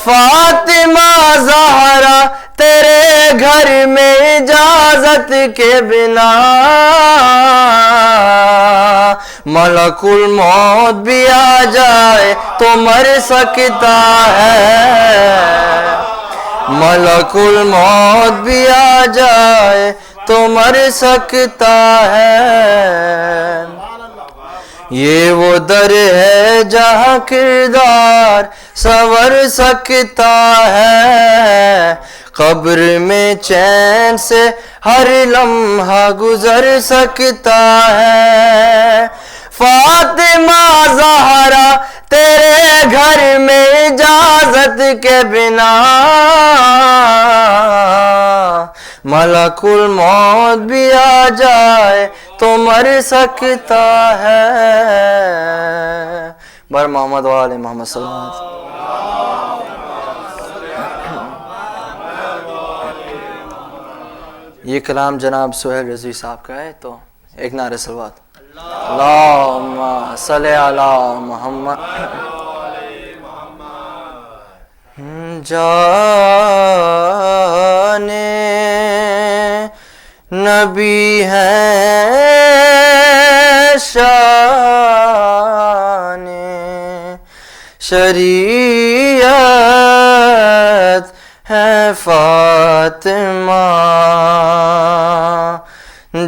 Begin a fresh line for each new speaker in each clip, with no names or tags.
فاطمہ زہرا تیرے گھر میں اجازت کے بنا ملک الموت بھی آ جائے تو مر سکتا ہے، ملک الموت بھی آ جائے تو مر سکتا ہے۔ یہ وہ در ہے جہاں کردار سنور سکتا ہے، قبر میں چین سے ہر لمحہ گزر سکتا ہے۔ فاطمہ زہرا تیرے گھر میں اجازت کے بنا ملک الموت بھی آ جائے تو مر سکتا ہے۔ بر محمد و آل محمد صلی اللہ علیہ وسلم۔ یہ کلام جناب سہیل رضوی صاحب کا ہے، تو ایک نعرہ صلوات۔ اللہم صلی علی محمد۔ جانے نبی ہے شان شریعت ہے فاطمہ،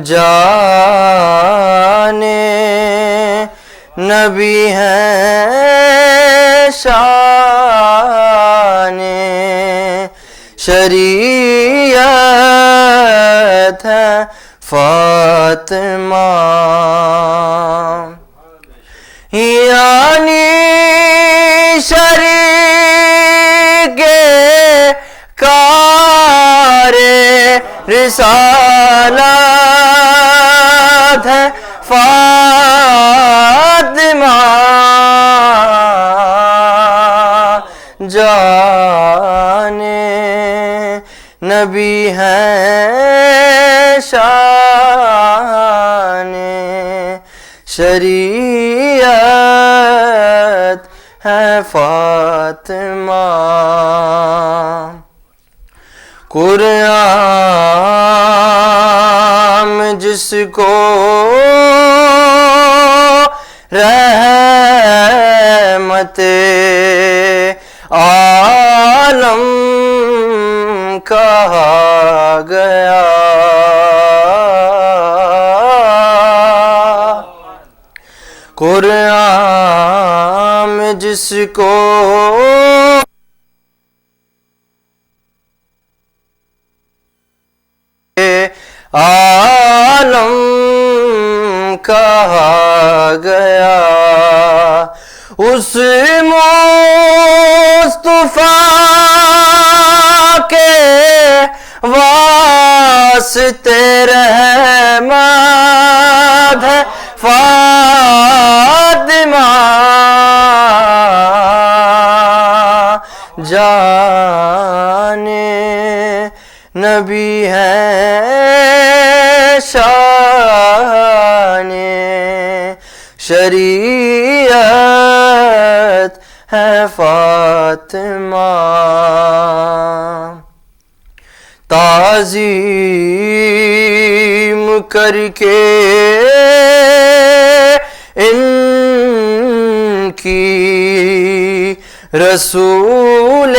جانے نبی ہے شان شریعت ہے فاطمہ، یعنی شریک کار رسالت ہے فاطمہ، جانے نبی ہے شان شریعت ہے فاطمہ، قرآن جس کو رحمت عالم کہا گیا، قرآن جس کو عالم کہا گیا، اس مصطفیٰ کے واسطے رحمت ہے فاطمہ، جانے نبی ہے شان شریعت ہے فاطمہ، تعظیم کر کے ان کی رسول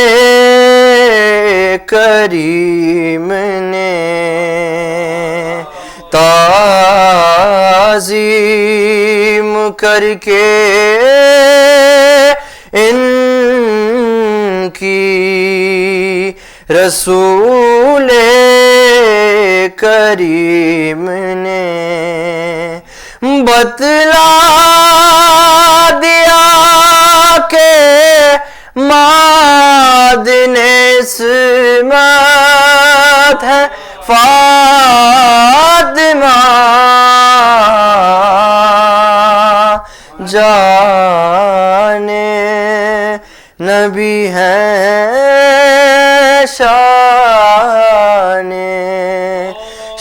کریم نے، تعظیم کر کے ان کی رسول کریم نے بتلا دیا کہ معدن عصمت ہے فاطمہ، جانے نبی ہے شان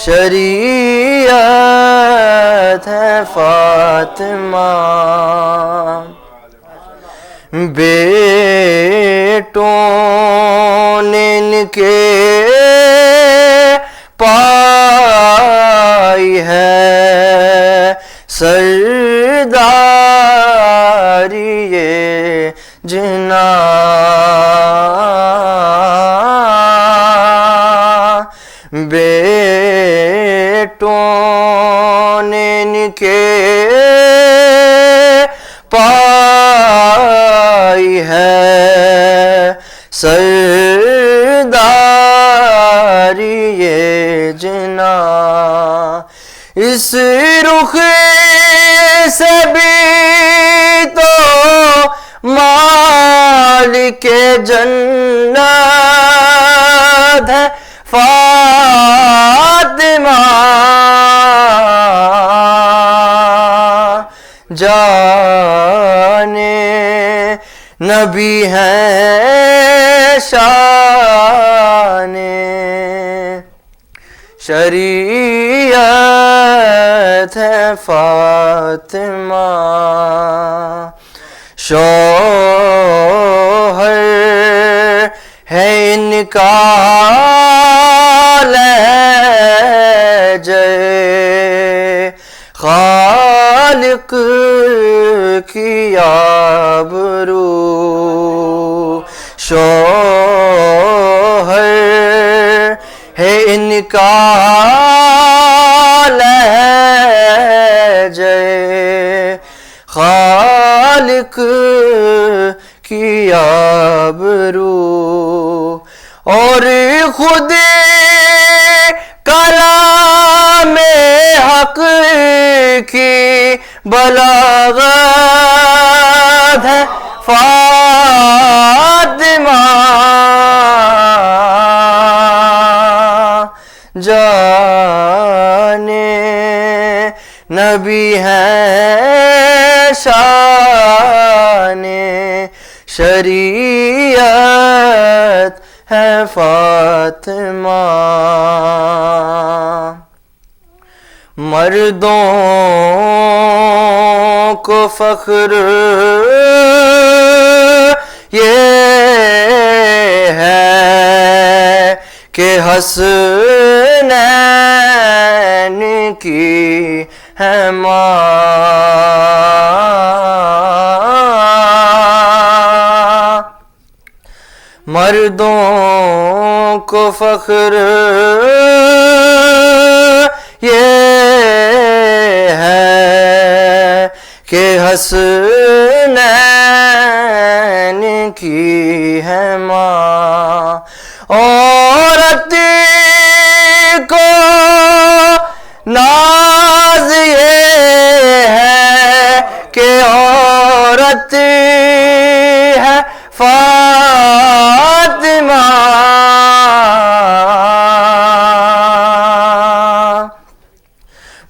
شریعت ہے فاطمہ، بیٹوں نے ان کے پائی ہے سرداری یہ جنا، بیٹوں نے ان کے پائی ہے سرداری یہ جنا، اس رخ سے بھی تو مالک جنت ہے فاطمہ، جانے نبی ہیں شان شریعت ہے فاطمہ، شوہر ہے ان کا لہجہ خالق کی آبرو، شوہر ہے ان کا لہجہ خالق کی آبرو، اور خود کلام حق کی بلاغت ہے فاطمہ، جانے نبی ہیں شان شریعت ہے فاطمہ، مردوں کو فخر یہ ہے کہ حسنین کی ہے ماں، مردوں کو فخر یہ ہے کہ حسنین کی ہے ماں، عورت کو ناز یہ ہے کہ عورت ہے فاطمہ،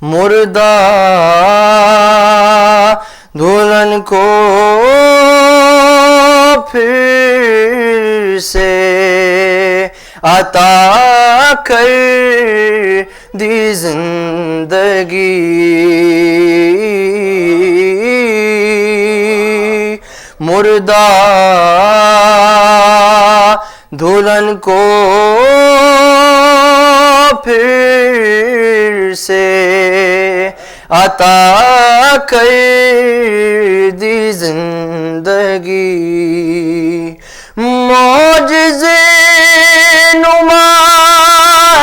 مردہ دلہن کو پھر سے عطا کر دی زندگی، مردہ دلہن کو پھر سے عطا کر دی زندگی، معجزے نما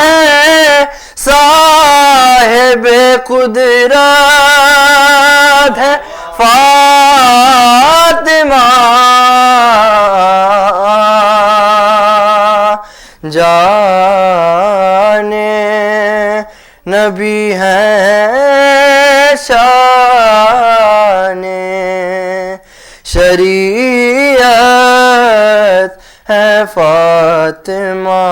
ہے صاحب قدرت ہے فاطمہ، جانے نبی ہیں شان شریعت ہے فاطمہ،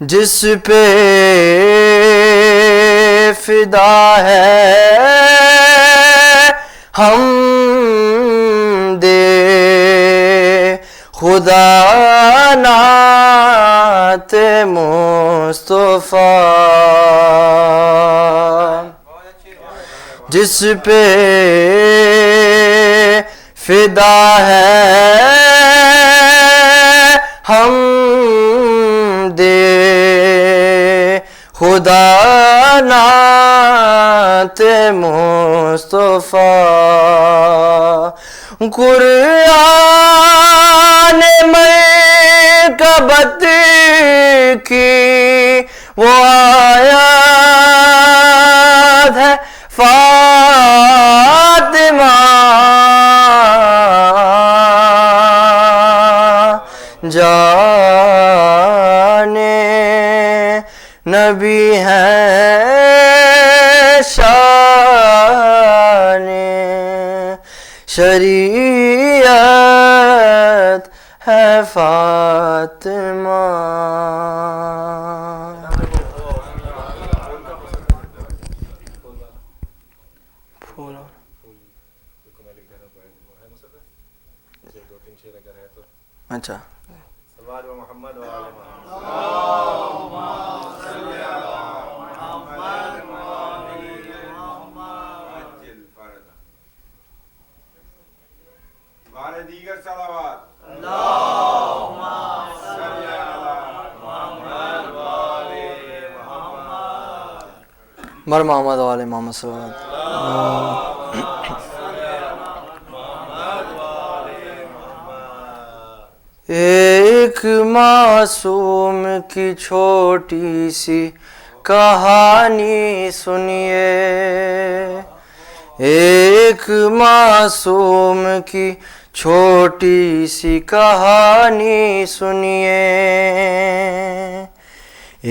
جس پہ فدا ہے ہم دے خدا نعت مصطفیٰ، جس پہ فدا ہے ہم دے خدا نعت مصطفیٰ قرآن مرکبت کی وہ آیات ہے فاطمہ جانے نبی ہے شان شریعت ہے فاطمہ. اچھا
محمد دیگر صلوات اللہم صلی علی محمد وآل محمد
مر محمد وآل محمد صلی اللہ علیہ وسلم. ایک معصوم کی چھوٹی سی کہانی سنیے. ایک معصوم کی چھوٹی سی کہانی سنیے.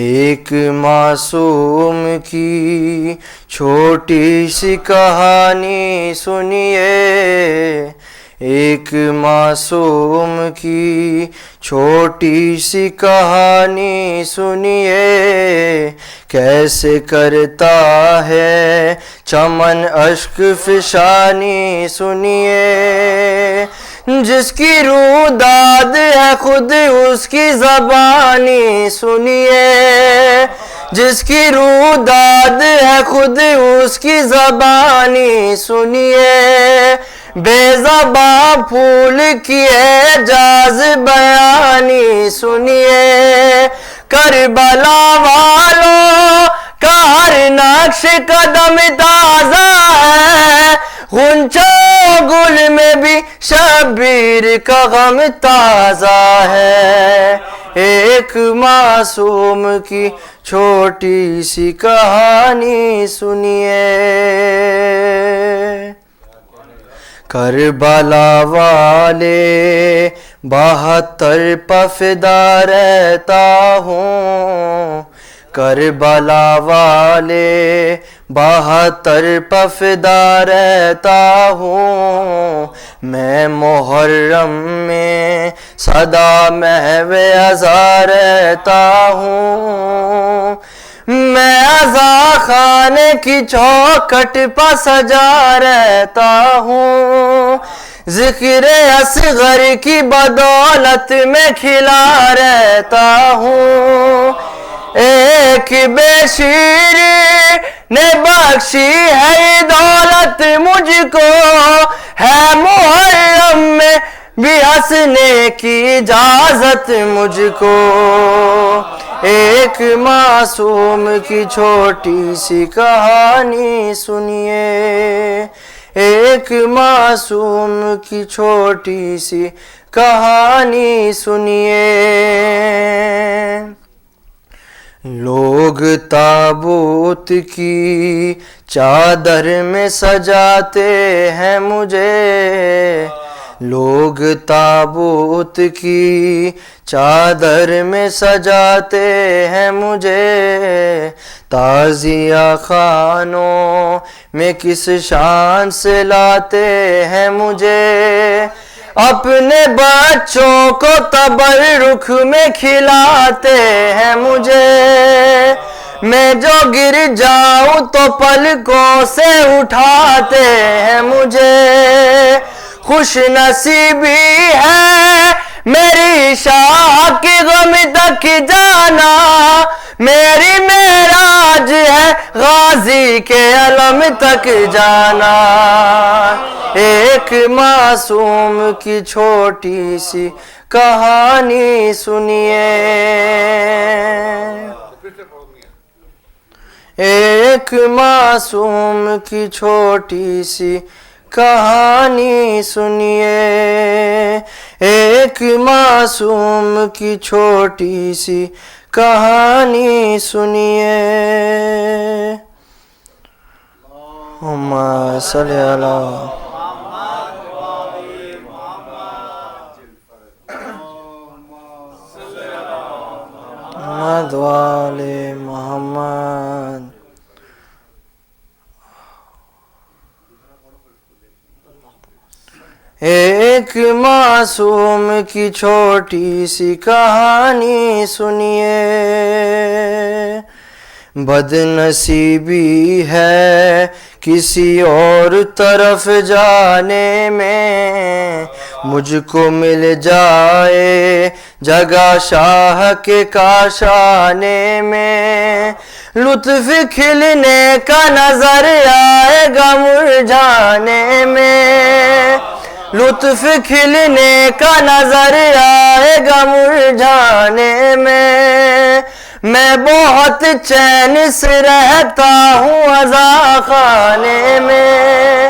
ایک معصوم کی چھوٹی سی کہانی سنیے. ایک معصوم کی چھوٹی سی کہانی سنیے. کیسے کرتا ہے چمن اشک فشانی سنیے. جس کی روح داد ہے خود اس کی زبانی سنیے. جس کی روح داد ہے خود اس کی زبانی سنیے. بے زباں پھول کی اعجاز بیانی سنیے. کربلا والوں کا ہر نقش قدم تازہ ہے. غنچہ گل میں بھی شبیر کا غم تازہ ہے. ایک معصوم کی چھوٹی سی کہانی سنیے. کربلا والے 72 پہ فدا رہتا ہوں. کربلا والے 72 پہ فدا رہتا ہوں. میں محرم میں سدا محو ازاں رہتا ہوں. میں عزا خانے کی چوکھٹ پہ سجا رہتا ہوں. ذکر اصغر کی بدولت میں کھلا رہتا ہوں. ایک بے شیر نے بخشی ہے دولت مجھ کو. ہے محرم میں بھی ہنسنے کی اجازت مجھ کو. ایک معصوم کی چھوٹی سی کہانی سنیے. ایک معصوم کی چھوٹی سی کہانی سنیے. لوگ تابوت کی چادر میں سجاتے ہیں مجھے. لوگ تابوت کی چادر میں سجاتے ہیں مجھے. تعزیہ خانوں میں کس شان سے لاتے ہیں مجھے. اپنے بچوں کو تبرک میں کھلاتے ہیں مجھے. میں جو گر جاؤں تو پلکوں سے اٹھاتے ہیں مجھے. خوش نصیبی ہے میری شاہ کی غم تک جانا. میری معراج ہے غازی کے علم تک جانا. ایک معصوم کی چھوٹی سی کہانی سنیے. ایک معصوم کی چھوٹی سی کہانی سنیے. ایک معصوم کی چھوٹی سی کہانی سنیے. اللہم صلی علی محمد وآل محمد. ایک معصوم کی چھوٹی سی کہانی سنیے. بد نصیبی ہے کسی اور طرف جانے میں، مجھ کو مل جائے جگہ شاہ کے کاشانے میں. لطف کھلنے کا نظر آئے گا مرجھانے میں. لطف کھلنے کا نظر آئے گا مرجھانے میں. میں بہت چین سے رہتا ہوں عزا خانے میں.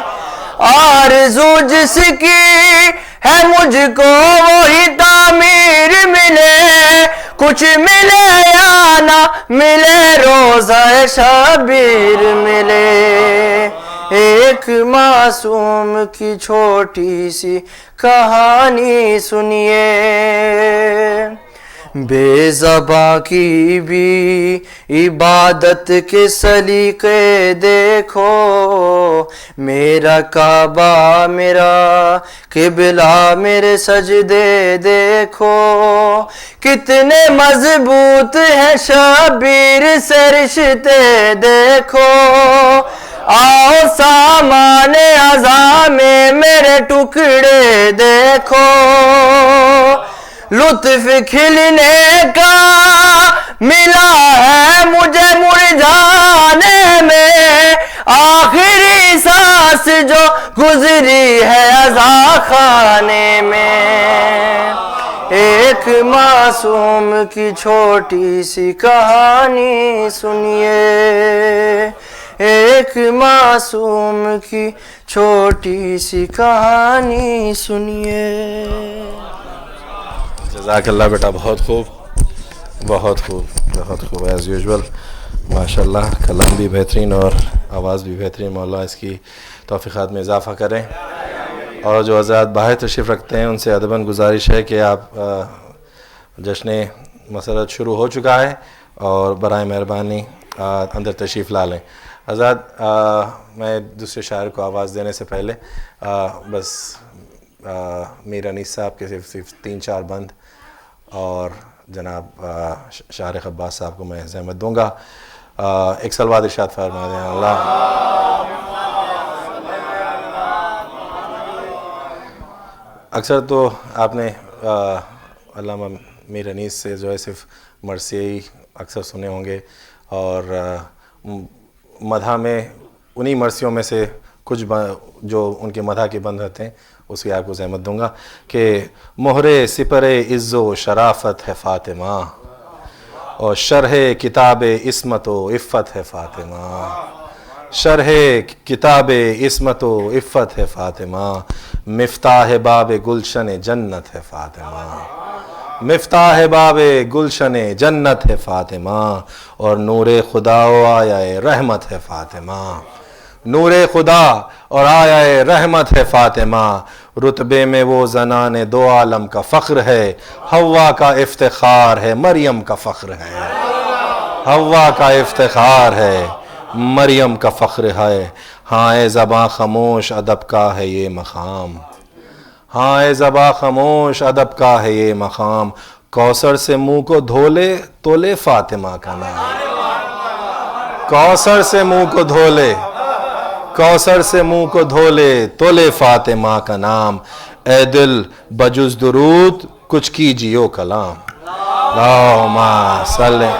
آرزو جس کی ہے مجھ کو وہی تعمیر ملے، کچھ ملے یا نہ ملے روزہ شبیر ملے. ایک معصوم کی چھوٹی سی کہانی سنیے. بے زباں کی بھی عبادت کے سلیقے دیکھو. میرا کعبہ میرا قبلہ میرے سجدے دیکھو. کتنے مضبوط ہیں شبیر سے رشتے دیکھو. آؤ سامان عزا میں میرے ٹکڑے دیکھو. لطف کھلنے کا ملا ہے مجھے مرجھانے میں. آخری سانس جو گزری ہے عزا خانے میں. ایک معصوم کی چھوٹی سی کہانی سنیے. ایک معصوم کی چھوٹی سی کہانی سنیے.
جزاک اللہ بیٹا، بہت خوب بہت خوب بہت خوب ایز یوزول. ماشاء اللہ کلام بھی بہترین اور آواز بھی بہترین. مولا اس کی توفیقات میں اضافہ کریں. اور جو حضرات باہر تشریف رکھتے ہیں ان سے ادباً گزارش ہے کہ آپ جشن مسرت شروع ہو چکا ہے اور برائے مہربانی اندر تشریف لا لیں. حضرات میں دوسرے شاعر کو آواز دینے سے پہلے بس میر انیس صاحب کے صرف 3-4 بند اور جناب شاعر خباز صاحب کو میں زحمت دوں گا. ایک صلوات ارشاد فرما دیں. اللہ اکثر تو آپ نے علامہ میر انیس سے جو ہے صرف مرثیے اکثر سنے ہوں گے اور مدح میں انہی مرثیوں میں سے کچھ جو ان کے مدح کے بند ہوتے ہیں اس کی آپ کو زحمت دوں گا کہ مہر سپر عز و شرافت ہے فاطمہ اور شرح کتاب عصمت و عفت ہے فاطمہ. شرح کتاب عصمت و عفت ہے فاطمہ. مفتاح باب گلشن جنت ہے فاطمہ. مفتاح باب گلشن جنت ہے فاطمہ. اور نور خدا و آیا رحمت ہے فاطمہ. نور خدا اور آیا رحمت ہے فاطمہ. رتبے میں وہ زنان دو عالم کا فخر ہے. حوا کا افتخار ہے مریم کا فخر ہے. حوا کا افتخار ہے مریم کا فخر ہے. ہاں اے زباں خاموش ادب کا ہے یہ مقام. ہاں اے زباں خاموش ادب کا ہے یہ مقام. کوثر سے منہ کو دھولے تو لے فاطمہ کا نام. کوثر سے منہ کو دھولے کوثر سے منہ کو دھولے تو لے فاطمہ کا نام. اے دل بجز درود کچھ کیجیو کلام. اللہم صلی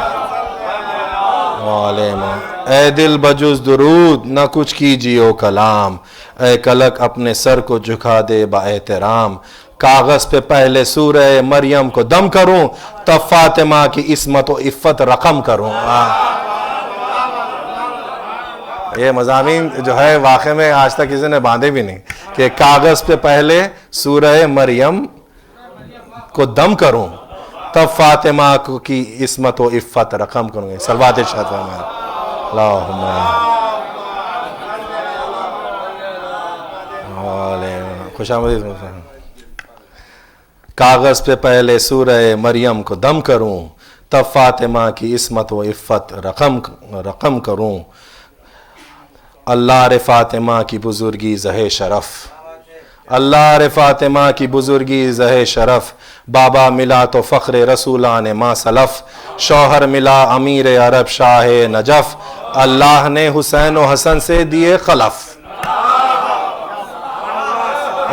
اے دل بجز درود نہ کچھ کیجیو کلام، اے کلک اپنے سر کو جھکا دے با احترام، کاغذ پہ پہلے سورہ مریم کو دم کروں، تب فاطمہ کی عصمت و عفت رقم کروں۔ یہ مضامین جو ہے واقع میں آج تک کسی نے باندھے بھی نہیں، کہ کاغذ پہ پہلے سورہ مریم کو دم کروں، تب فاطمہ کی عصمت و عفت رقم کروں گے۔ صلوات ارشاد فرمائیں۔ اللہم خوش آمدید۔ کاغذ پہ پہلے سورہ مریم کو دم کروں، تب فاطمہ کی عصمت و عفت رقم کروں، اللہ رے فاطمہ کی بزرگی زہ شرف، اللہ رے فاطمہ کی بزرگی زہ شرف، بابا ملا تو فخر رسولان ما سلف، شوہر ملا امیر عرب شاہ نجف، اللہ نے حسین و حسن سے دیے خلف،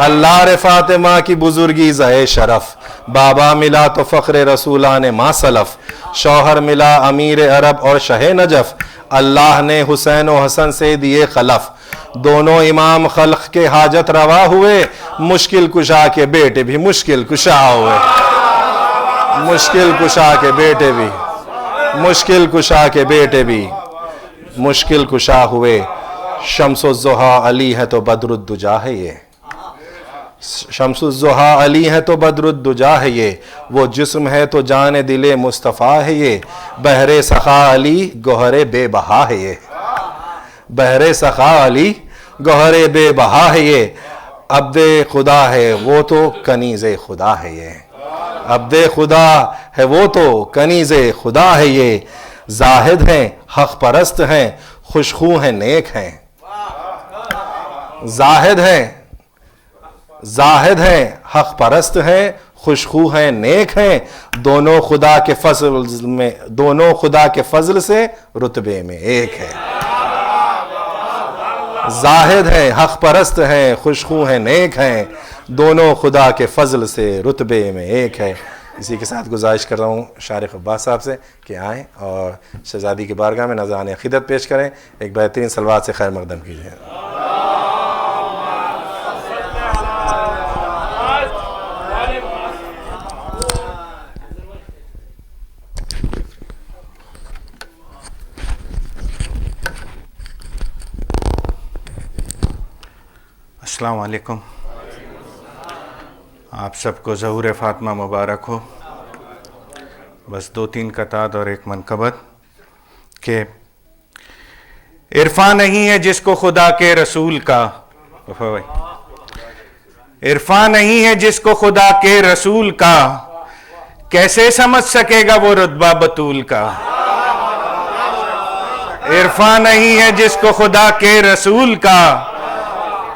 اللہ رے فاطمہ کی بزرگی زہ شرف، بابا ملا تو فخر رسولان ما سلف، شوہر ملا امیر عرب اور شاہ نجف، اللہ نے حسین و حسن سے دیے خلف، دونوں امام خلق کے حاجت روا ہوئے، مشکل کشا کے بیٹے بھی مشکل کشا ہوئے، مشکل کشا کے بیٹے بھی، مشکل کشا کے بیٹے بھی مشکل کشا ہوئے، شمس الضحیٰ علی ہے تو بدر الدجا ہے یہ، شمس الضحیٰ علی ہے تو بدر الدجا ہے یہ، وہ جسم ہے تو جان دل مصطفیٰ ہے یہ، بحر سخا علی گوہر بے بہا ہے یہ، بحر سخا علی گوہر بے بہا ہے یہ، عبد خدا ہے وہ تو کنیز خدا ہے یہ، عبد خدا ہے وہ تو کنیز خدا ہے یہ، زاہد ہیں حق پرست ہیں خوشخو ہیں نیک ہیں، زاہد ہیں حق پرست ہیں خوشخو ہیں نیک ہیں، دونوں خدا کے فضل سے رتبے میں ایک ہے، زاہد ہیں حق پرست ہیں خوشخو ہیں نیک ہیں، دونوں خدا کے فضل سے رتبے میں ایک ہے۔ اسی کے ساتھ گزارش کر رہا ہوں شارق عباس صاحب سے کہ آئیں اور شہزادی کی بارگاہ میں نذرانِ عقیدت پیش کریں، ایک بہترین صلوات سے خیر مقدم کیجیے۔
السلام علیکم، آپ سب کو ظہور فاطمہ مبارک ہو۔ بس 2-3 قطعات اور ایک منقبت کہ عرفان نہیں ہے جس کو خدا کے رسول کا، عرفان نہیں ہے جس کو خدا کے رسول کا، کیسے سمجھ سکے گا وہ رتبہ بطول کا، عرفان نہیں ہے جس کو خدا کے رسول کا،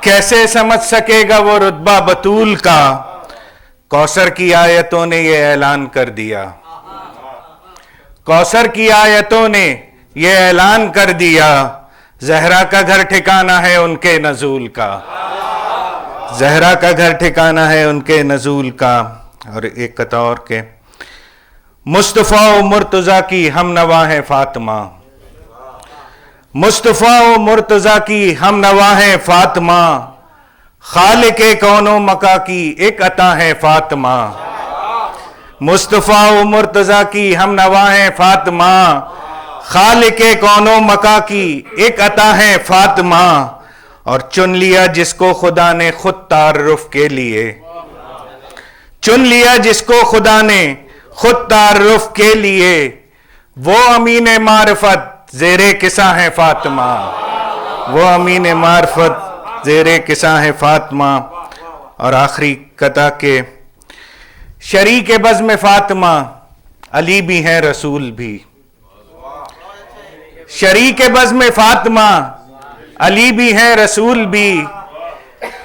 کیسے سمجھ سکے گا وہ رتبہ بطول کا، کوثر کی آیتوں نے یہ اعلان کر دیا، کوثر کی آیتوں نے یہ اعلان کر دیا، زہرا کا گھر ٹھکانہ ہے ان کے نزول کا، زہرا کا گھر ٹھکانہ ہے ان کے نزول کا۔ اور ایک قطع اور کہ مصطفیٰ و مرتضیٰ کی ہم نوا ہے فاطمہ، مصطفیٰ و مرتضیٰ کی ہم نوا ہے فاطمہ، خالق کون و مکا کی ایک عطا ہے فاطمہ، مصطفیٰ و مرتضیٰ کی ہم نوا ہے فاطمہ، خالق کون و مکا کی ایک عطا ہے فاطمہ، اور چن لیا جس کو خدا نے خود تعارف کے لیے، چن لیا جس کو خدا نے خود تعارف کے لیے، وہ امین معرفت زیر کساں ہے فاطمہ، وہ امین معرفت زیر کساں ہے فاطمہ۔ اور آخری قطع کہ شریک بزم فاطمہ علی بھی ہیں رسول بھی، شریک بزم فاطمہ علی بھی ہیں رسول بھی،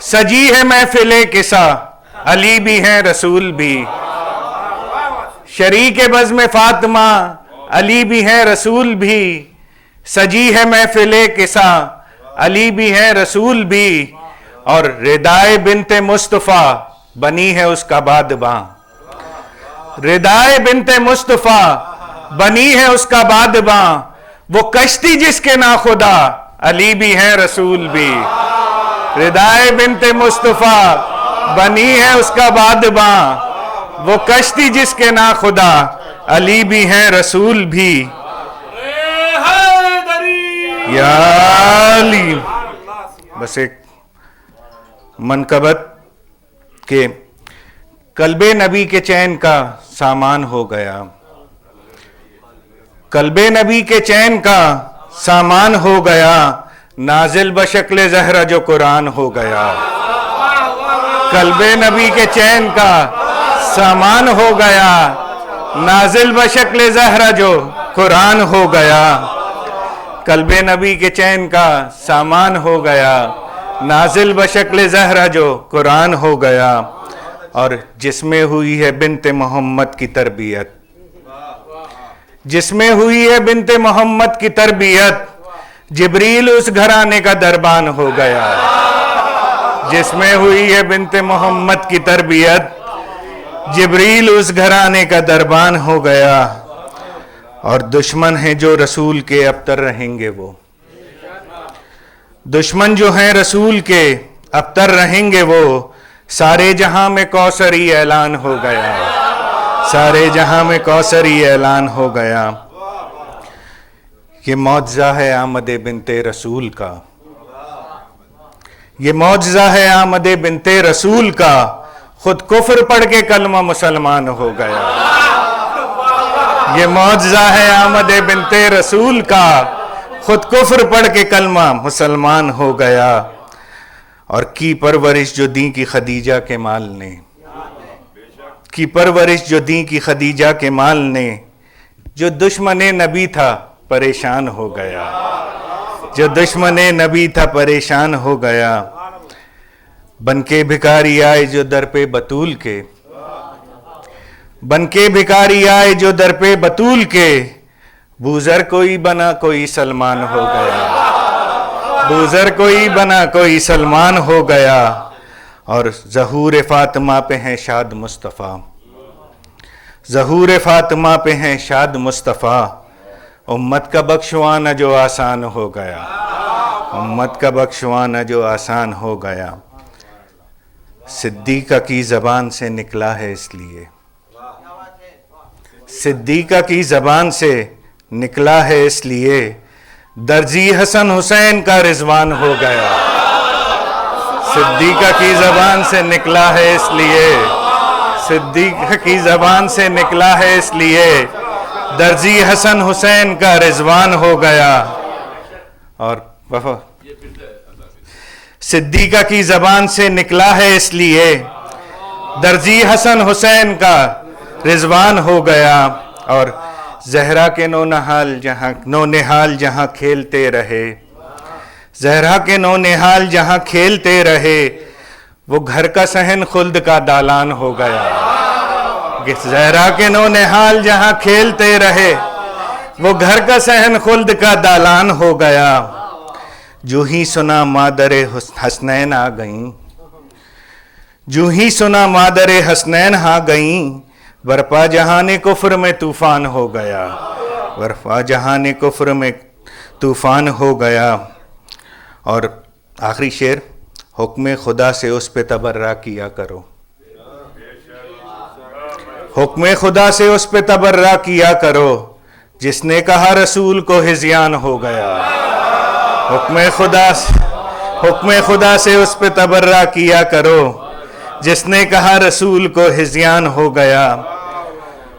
سجی ہے محفل کسا علی بھی ہیں رسول بھی، شریک بزم فاطمہ علی بھی ہیں رسول بھی، سجی ہے محفل کسا علی بھی ہیں رسول بھی، اور ردائے بنت مصطفیٰ بنی ہے اس کا بادباں، ردائے بنت مصطفیٰ بنی ہے اس کا بادباں، وہ کشتی جس کے ناخدا علی بھی ہیں رسول بھی، ردائے بنت مصطفیٰ بنی ہے اس کا بادباں، وہ کشتی جس کے ناخدا علی بھی ہیں رسول بھی، یا علی. بس ایک منقبت کہ قلب نبی کے چین کا سامان ہو گیا، قلب نبی کے چین کا سامان ہو گیا، نازل بشکل زہرا جو قرآن ہو گیا. قلب نبی کے چین کا سامان ہو گیا، نازل بشکل زہرا جو قرآن ہو گیا. قلب نبی کے چین کا سامان ہو گیا، نازل بشکل زہرا جو قرآن ہو گیا. اور جس میں ہوئی ہے بنت محمد کی تربیت، جس میں ہوئی ہے بنت محمد کی تربیت، جبریل اس گھرانے کا دربان ہو گیا. جس میں ہوئی ہے بنت محمد کی تربیت، جبریل اس گھرانے کا دربان ہو گیا. اور دشمن ہیں جو رسول کے ابتر رہیں گے، وہ دشمن جو ہیں رسول کے ابتر رہیں گے، وہ سارے جہاں میں کوثری اعلان ہو گیا، سارے جہاں میں کوثری اعلان ہو گیا. یہ معجزہ ہے آمد بنت رسول کا، یہ معجزہ ہے آمد بنت رسول کا، خود کفر پڑھ کے کلمہ مسلمان ہو گیا. یہ معجزہ ہے آمد بنت رسول کا، خود کفر پڑھ کے کلمہ مسلمان ہو گیا. اور کی پرورش جو دیں کی خدیجہ کے مال نے، کی پرورش جو دیں کی خدیجہ کے مال نے، جو دشمن نبی تھا پریشان ہو گیا، جو دشمن نبی تھا پریشان ہو گیا. بن کے بھکاری آئے جو در پہ بطول کے، بن کے بھکاری آئے جو در پہ بطول کے، بوزر کوئی بنا کوئی سلمان ہو گیا، بوزر کوئی بنا کوئی سلمان ہو گیا. اور ظہور فاطمہ پہ ہیں شاد مصطفیٰ، ظہور فاطمہ پہ ہیں شاد مصطفیٰ، امت کا بخشوانا جو آسان ہو گیا، امت کا بخشوانا جو آسان ہو گیا. صدیقہ کی زبان سے نکلا ہے اس لیے، صدیقہ کی زبان سے نکلا ہے اس لیے، درجی حسن حسین کا رضوان ہو گیا. صدیقہ کی زبان سے نکلا ہے اس لیے، صدیقہ کی زبان سے نکلا ہے اس لیے، درجی حسن حسین کا رضوان ہو گیا. اور صدیقہ کی زبان سے نکلا ہے اس لیے، درجی حسن حسین کا رضوان ہو گیا. اور زہرا کے نو نحال جہاں کھیلتے رہے، زہرا کے نو نحال جہاں کھیلتے رہے، وہ گھر کا صحن خلد کا دالان ہو گیا. زہرا کے نو نحال جہاں کھیلتے رہے، وہ گھر کا صحن خلد کا دالان ہو گیا. جو ہی سنا مادر حسنین آ گئیں، جو ہی سنا مادر حسنین آ گئیں، برپا جہان کفر میں طوفان ہو گیا، برپا جہان کفر میں طوفان ہو گیا. اور آخری شعر، حکم خدا سے اس پہ تبرہ کیا کرو، حکم خدا سے اس پہ تبرہ کیا کرو، جس نے کہا رسول کو ہذیان ہو گیا. حکم خدا سے اس پہ تبرہ کیا کرو، جس نے کہا رسول کو ہذیان ہو گیا.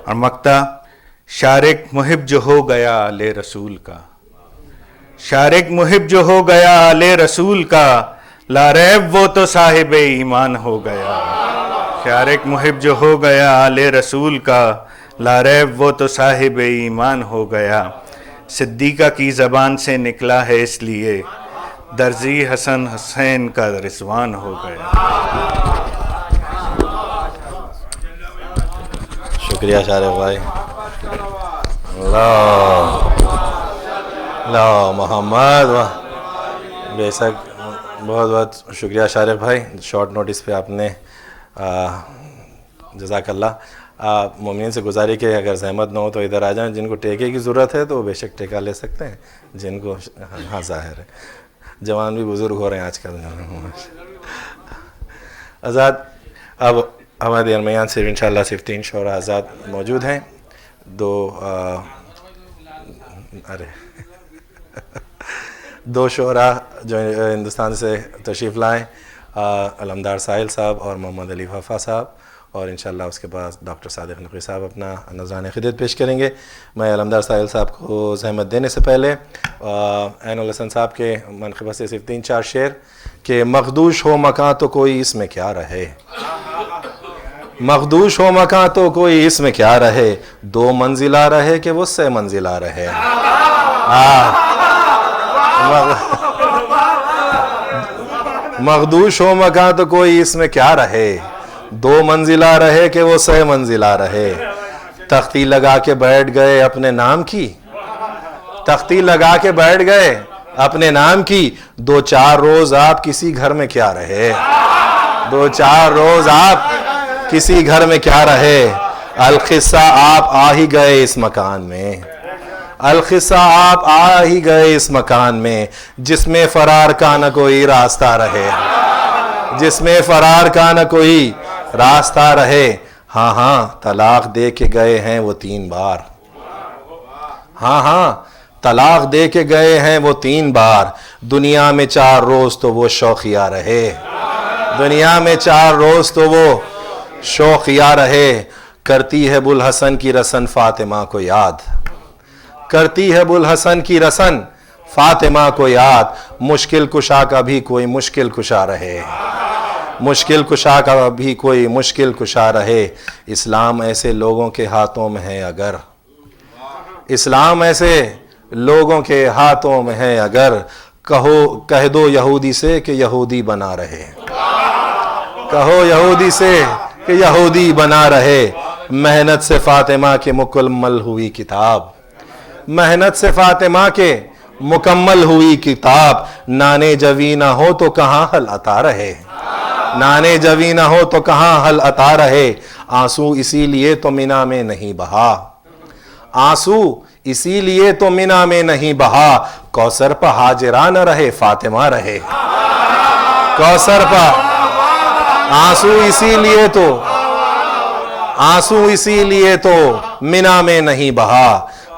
اور مقطع، شارق محب جو ہو گیا آل رسول کا، شارق محب جو ہو گیا آل رسول کا، لا ریب وہ تو صاحب ایمان ہو گیا. شارق محب جو ہو گیا آل رسول کا، لا ریب وہ تو صاحب ایمان ہو گیا. صدیقہ کی زبان سے نکلا ہے اس لیے، درجی حسن حسین کا رضوان ہو گیا.
شکریہ شارق بھائی. اللہ اللہ محمد. بے شک بہت بہت شکریہ شارق بھائی، شارٹ نوٹس پہ آپ نے جزاک اللہ. آپ مومنین سے گزاری کہ اگر زحمت نہ ہو تو ادھر آ جائیں. جن کو ٹیکے کی ضرورت ہے تو وہ بے شک ٹیکہ لے سکتے ہیں. جن کو ہاں ظاہر ہے جوان بھی بزرگ ہو رہے ہیں آج کل. آزاد اب ہمارے درمیان صرف انشاءاللہ صرف 3 شعراء آزاد موجود ہیں. 2 شعراء جو ہندوستان سے تشریف لائیں, علمدار ساحل صاحب اور محمد علی وفا صاحب, اور انشاءاللہ اس کے بعد ڈاکٹر صادق نقوی صاحب اپنا نذرانہ خدمت پیش کریں گے. میں علمدار ساحل صاحب کو زحمت دینے سے پہلے عین الحسن صاحب کے منقبت سے صرف 3-4 شعر کہ مخدوش ہو مکان تو کوئی اس میں کیا رہے, مخدوش ہو مکان تو کوئی اس میں کیا رہے, 2 منزلہ رہے کہ وہ 6 منزلہ رہے. مخدوش ہو مکان تو کوئی اس میں کیا رہے, 2 منزلہ رہے کہ وہ 6 منزلہ رہے. تختی لگا کے بیٹھ گئے اپنے نام کی, تختی لگا کے بیٹھ گئے اپنے نام کی, 2-4 روز آپ کسی گھر میں کیا رہے, 2-4 روز آپ کسی گھر میں کیا رہے. القصہ آپ آ ہی گئے اس مکان میں, القصہ آپ آ ہی گئے اس مکان میں, جس میں فرار کا نہ کوئی راستہ رہے, جس میں فرار کا نہ کوئی راستہ رہے. ہاں ہاں طلاق دے کے گئے ہیں وہ 3 بار, ہاں ہاں طلاق دے کے گئے ہیں وہ 3 بار. دنیا میں 4 روز تو وہ شوخیہ رہے, دنیا میں 4 روز تو وہ شوخیہ رہے. کرتی ہے بوالحسن کی رسن فاطمہ کو یاد, کرتی ہے بوالحسن کی رسن فاطمہ کو یاد. مشکل کشا کا بھی کوئی مشکل کشا رہے, مشکل کشا کا بھی کوئی مشکل کشا رہے. اسلام ایسے لوگوں کے ہاتھوں میں ہے اگر, اسلام ایسے لوگوں کے ہاتھوں میں ہے اگر, کہہ دو یہودی سے کہ یہودی بنا رہے, کہو یہودی سے کہ یہودی بنا رہے. محنت سے فاطمہ کے مکمل ہوئی کتاب, محنت سے فاطمہ کے مکمل ہوئی کتاب. نانے جوی نہ ہو تو کہاں حل عطا رہے, نانے جوی نہ ہو تو کہاں حل عطا رہے. آنسو اسی لیے تو مینا میں نہیں بہا, آنسو اسی لیے تو مینا میں نہیں بہا. کوثر پہ حاجرہ نہ رہے فاطمہ رہے, کوثر پہ آنسو اسی لیے تو, آنسو اسی لیے تو مینا میں نہیں بہا.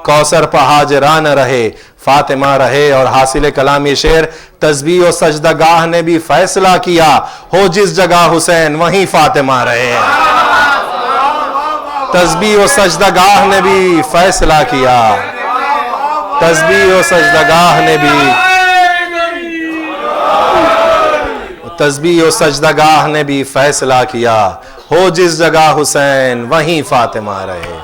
کوثر پہ حاجرہ نہ رہے فاطمہ رہے. اور حاصل کلام یہ شعر, تسبیح و سجدہ گاہ نے بھی فیصلہ کیا, ہو جس جگہ حسین وہیں فاطمہ رہے. تسبیح و سجدہ گاہ نے بھی فیصلہ کیا, تسبیح و سجدہ گاہ نے بھی, تسبیح و سجدہ گاہ نے بھی فیصلہ کیا, ہو جس جگہ حسین وہیں فاطمہ رہے,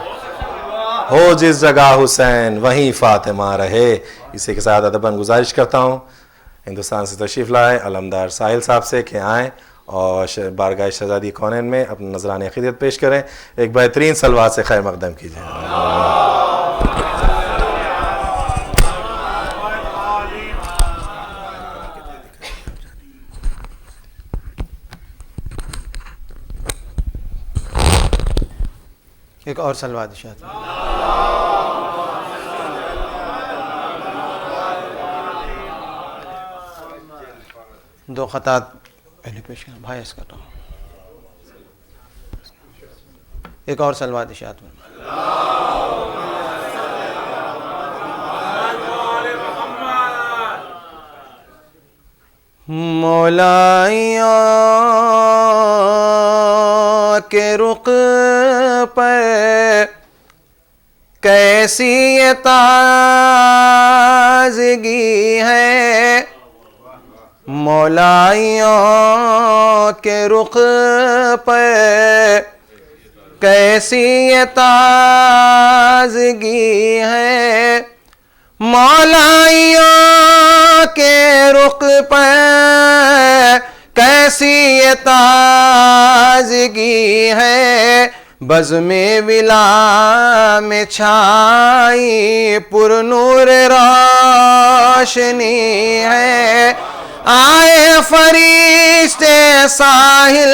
ہو جس جگہ حسین وہیں فاطمہ رہے. اسی کے ساتھ ادباً گزارش کرتا ہوں ہندوستان سے تشریف لائے علمدار ساحل صاحب سے کہ آئیں اور بارگاہ شہزادی کونین میں اپنا نذرانہ خدمت پیش کریں. ایک بہترین صلوات سے خیر مقدم کیجئے.
ایک اور صلوات ارشاد. دو خطات پہلے پیش کرنا بھائی, اس کا تو ایک اور صلوات ارشاد. مولائیوں کے رخ پر کیسی یہ تازگی ہے, مولائیوں کے رخ پر کیسی یہ تازگی ہے, مولائیوں کے رخ پر کیسی یہ تازگی ہے. بزم ولا میں چھائی پر نور روشنی ہے, آئے فرشتے ساحل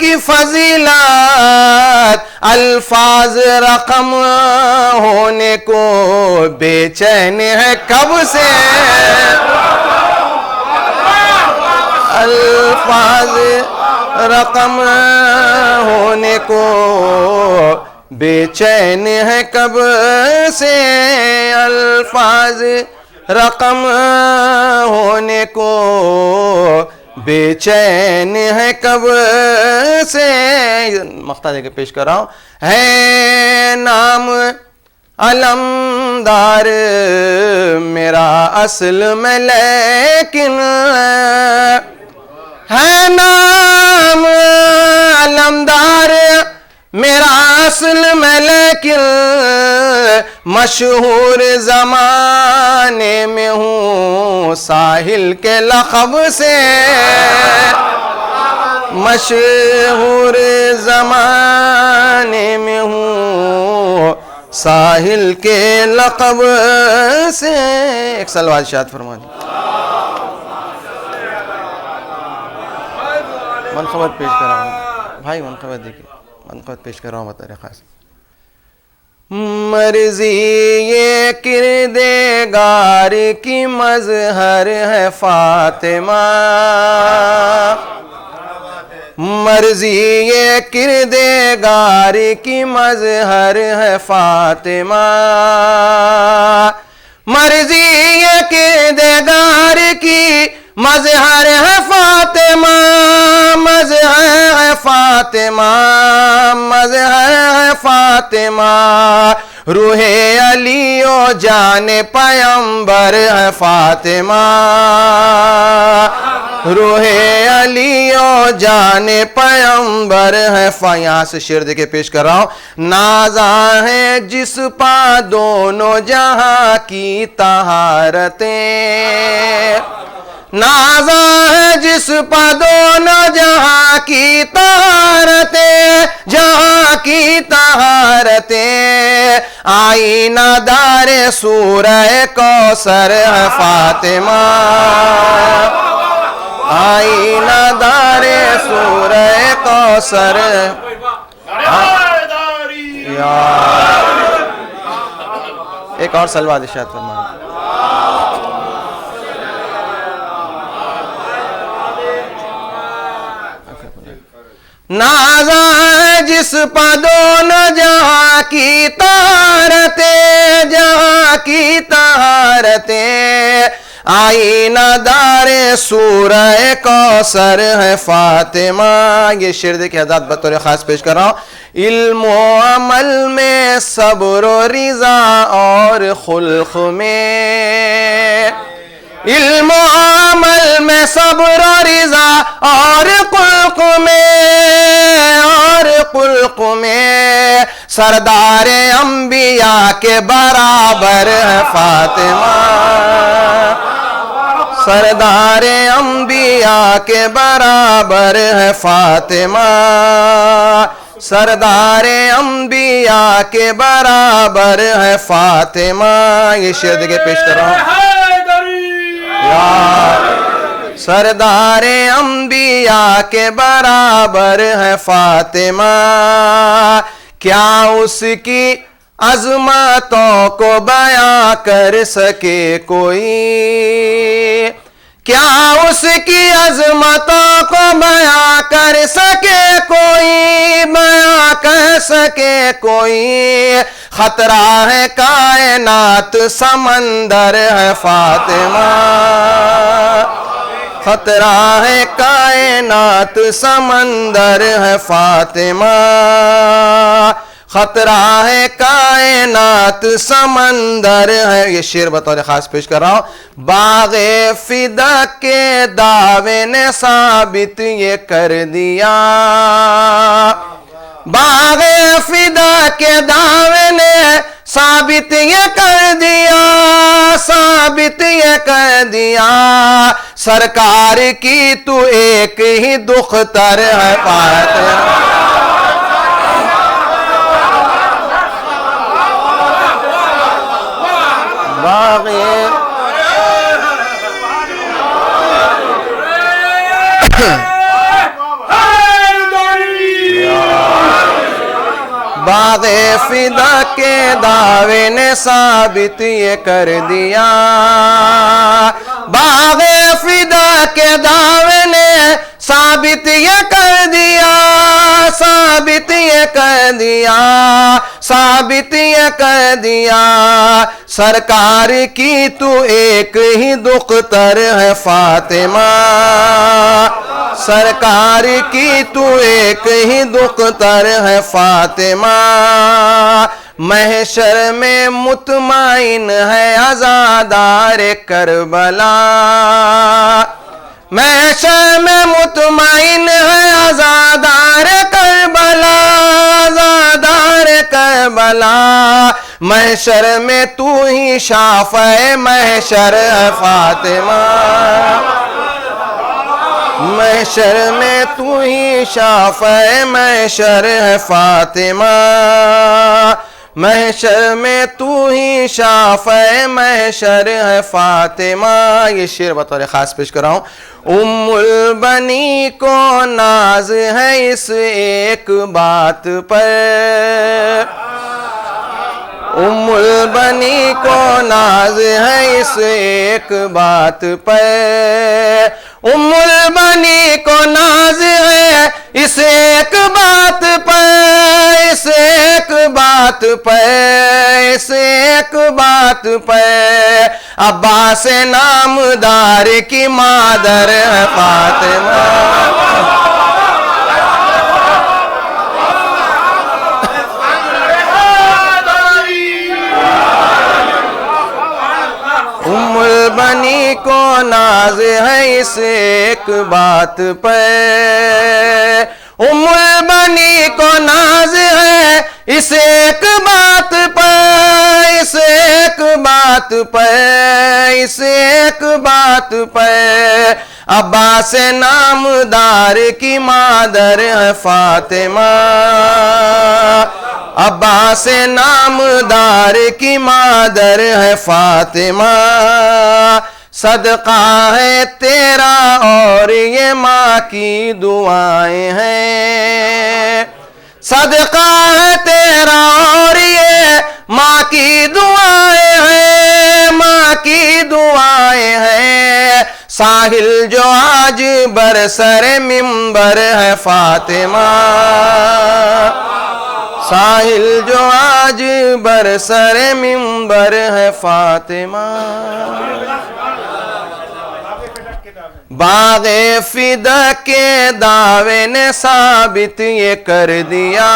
کی فضیلت الفاظ رقم ہونے کو بے چین ہے کب سے، الفاظ رقم ہونے کو بے چین ہے کب سے، الفاظ رقم ہونے کو بے چین ہے کب سے. مقطع دے کے پیش کر رہا ہوں. ہے نام علمدار میرا اصل میں لیکن، ہے نام علمدار میرا اصل میں لیکن، مشہور زمانے میں ہوں ساحل کے لقب سے، مشہور زمانے میں ہوں ساحل کے لقب سے. ایک سلوات ارشاد فرما دی. منقبت پیش کر رہا ہوں بھائی، منقبت دیکھیں، منقبت پیش کر رہا ہوں بطور خاص. مرضی یہ کردگار کی مظہر ہے فاطمہ، مرضی یہ کردگار کی مظہر ہے فاطمہ، مرضی یہ کردگار کی مظہر ہے فاطمہ، مظہر ہے فاطمہ، مظہر ہے فاطمہ، روح علی و جان پیمبر ہے فاطمہ، روح علی و جان پیمبر ہے. یہاں سے شعر دے کے پیش کر رہا ہوں. نازاں ہے جس پا دونوں جہاں کی طہارتیں، نازاں ہے جس پا دونوں جہاں کی طہارتیں، جہاں کی طہارتیں، آئینہ دار سورہ کوثر ہے فاطمہ، آئینہ دار سورہ کوثر. ایک اور سلوات ارشاد فرمائیں. نازاں ہے جس پا دونوں جہاں کی طہارتیں، جہاں کی طہارتیں، آئینہ دار سورہ کوثر ہے فاطمہ. یہ شعر دیکھیں حضرات بطور خاص پیش کر رہا ہوں. علم و عمل میں صبر و رضا اور خلق میں، علم و عمل میں صبر و رضا اور خلق میں، اور خلق میں سردار انبیاء کے برابر ہے فاطمہ، سردار انبیاء کے برابر ہے فاطمہ، سردار انبیاء کے برابر ہے فاطمہ. یہ شعر دے کے پیش کر رہا ہوں. سردار انبیاء کے برابر ہے فاطمہ، کیا اس کی عظمتوں کو بیان کر سکے کوئی، کیا اس کی عظمتوں کو بیان کر سکے کوئی، بیان کر سکے کوئی. خطرہ ہے کائنات سمندر ہے فاطمہ، خطرہ ہے کائنات سمندر ہے فاطمہ، خطرہ ہے کائنات سمندر ہے. یہ شعر بطور خاص پیش کر رہا ہوں. باغ فدا کے دعوے نے ثابت یہ کر دیا، باغ فدا کے دعوے نے ثابت یہ کر دیا، ثابت یہ کر دیا، سرکار کی تو ایک ہی دختر ہے فاطمہ. باغ فدا کے دعوے نے ثابت یہ کر دیا، باغ فدا کے دعوے نے ثابت یہ کر دیا، ثابت یہ کر دیا، ثابت یہ کر دیا، سرکار کی تو ایک ہی دختر ہے فاطمہ، سرکار کی تو ایک ہی دختر ہے فاطمہ، محشر میں مطمئن ہے عزادار کربلا، محشر میں مطمئن ہے عزادار کربلا، عزادار کربلا، محشر میں تو ہی شافع محشر ہے فاطمہ، محشر میں تو ہی شافع محشر ہے فاطمہ، محشر میں تو ہی شافع محشر ہے فاطمہ۔ یہ شعر بطور خاص پیش کر رہا ہوں۔ ام البنی کو ناز ہے اس ایک بات پر، ام البنی کو ناز ہے اس ایک بات پر، ام البنی کو ناز ہے اس ایک بات پر، اس ایک بات پر، اس ایک بات پر، عباس نامدار کی مادر ہے فاطمہ، ام البنی کو ناز ہے اس ایک بات پر، ام البنی کو ناز ہے اس ایک بات پر، اس ایک بات پر، اس ایک بات پر، عباس نامدار کی مادر ہے فاطمہ، عباس نامدار کی مادر ہے فاطمہ، صدقہ ہے تیرا اور یہ ماں کی دعائیں ہیں، صدقہ ہے تیرا اور یہ ماں کی دعائیں ہیں، ماں کی دعائیں ہیں، ساحل جو آج برسر منبر ہے فاطمہ، ساحل جو آج برسر منبر ہے فاطمہ، باغ فدا کے دعوے نے ثابت یہ کر دیا،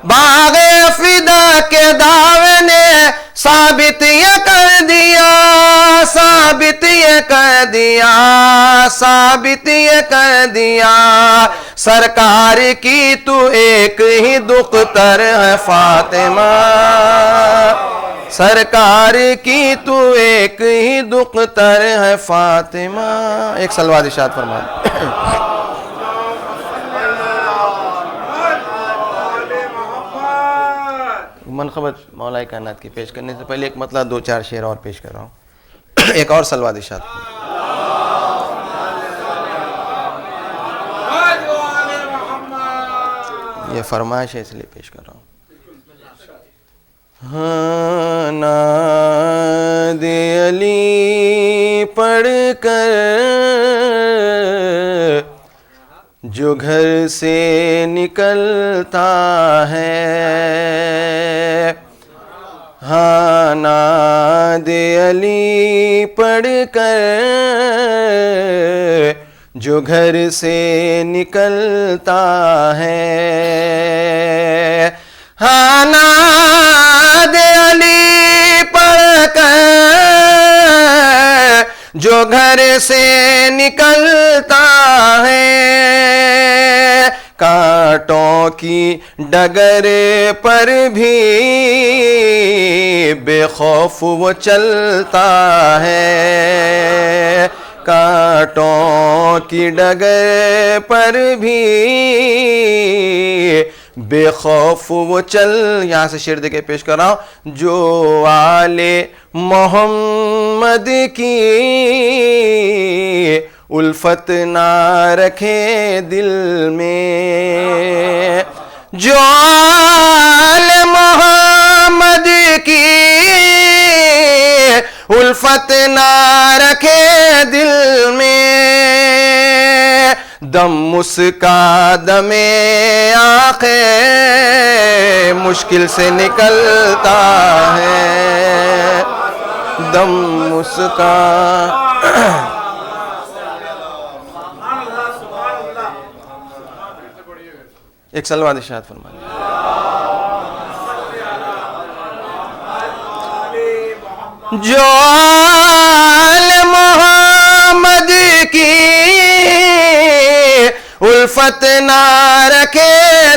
باغ فدا کے دعوے نے ثابت یہ کر دیا، ثابت یہ کر دیا، ثابت یہ کر دیا، سرکار کی تو ایک ہی دختر ہے فاطمہ، سرکار کی تو ایک ہی دختر ہے فاطمہ۔ ایک صلوات ارشاد فرمائیں۔ منقبت مولا کائنات کی پیش کرنے سے پہلے ایک مطلب دو چار شعر اور پیش کر رہا ہوں۔ ایک اور صلوات ارشاد فرمائیں۔ یہ فرمائش ہے اس لیے پیش کر رہا ہوں۔ ہاں ناد علی پڑھ کر جو گھر سے نکلتا ہے، ہاں ناد علی پڑھ کر جو گھر سے نکلتا ہے، ہاں ناد علی پڑھ کر جو گھر سے نکلتا ہے، کانٹوں کی ڈگر پر بھی بے خوف وہ چلتا ہے، کانٹوں کی ڈگر پر بھی بے خوف وہ یہاں سے شعر دے کے پیش کر رہا ہوں۔ جو آل محمد کی الفت نہ رکھے دل میں، جو آل محمد کی الفت نہ رکھے دل میں، دم مسکا دم آنکھیں مشکل سے نکلتا ہے، دم مسکا. ایک صلوات ارشاد فرمائیں. جو آل محمد کی الفت نہ رکھے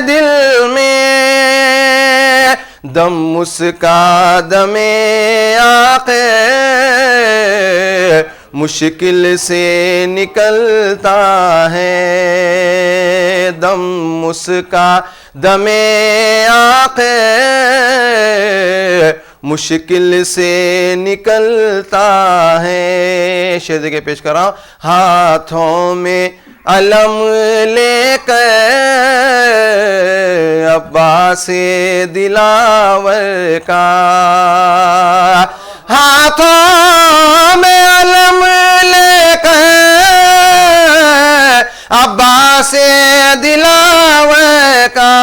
دل میں، دم مسکا دم آنکھیں مشکل سے نکلتا ہے، دم مسکا دم آنکھیں مشکل سے نکلتا ہے. شعر دیکھے پیش کر رہا ہوں. ہاتھوں میں علم لے کر عباس دلاور کا، ہاتھوں میں علم لے کر عباس دلاور کا،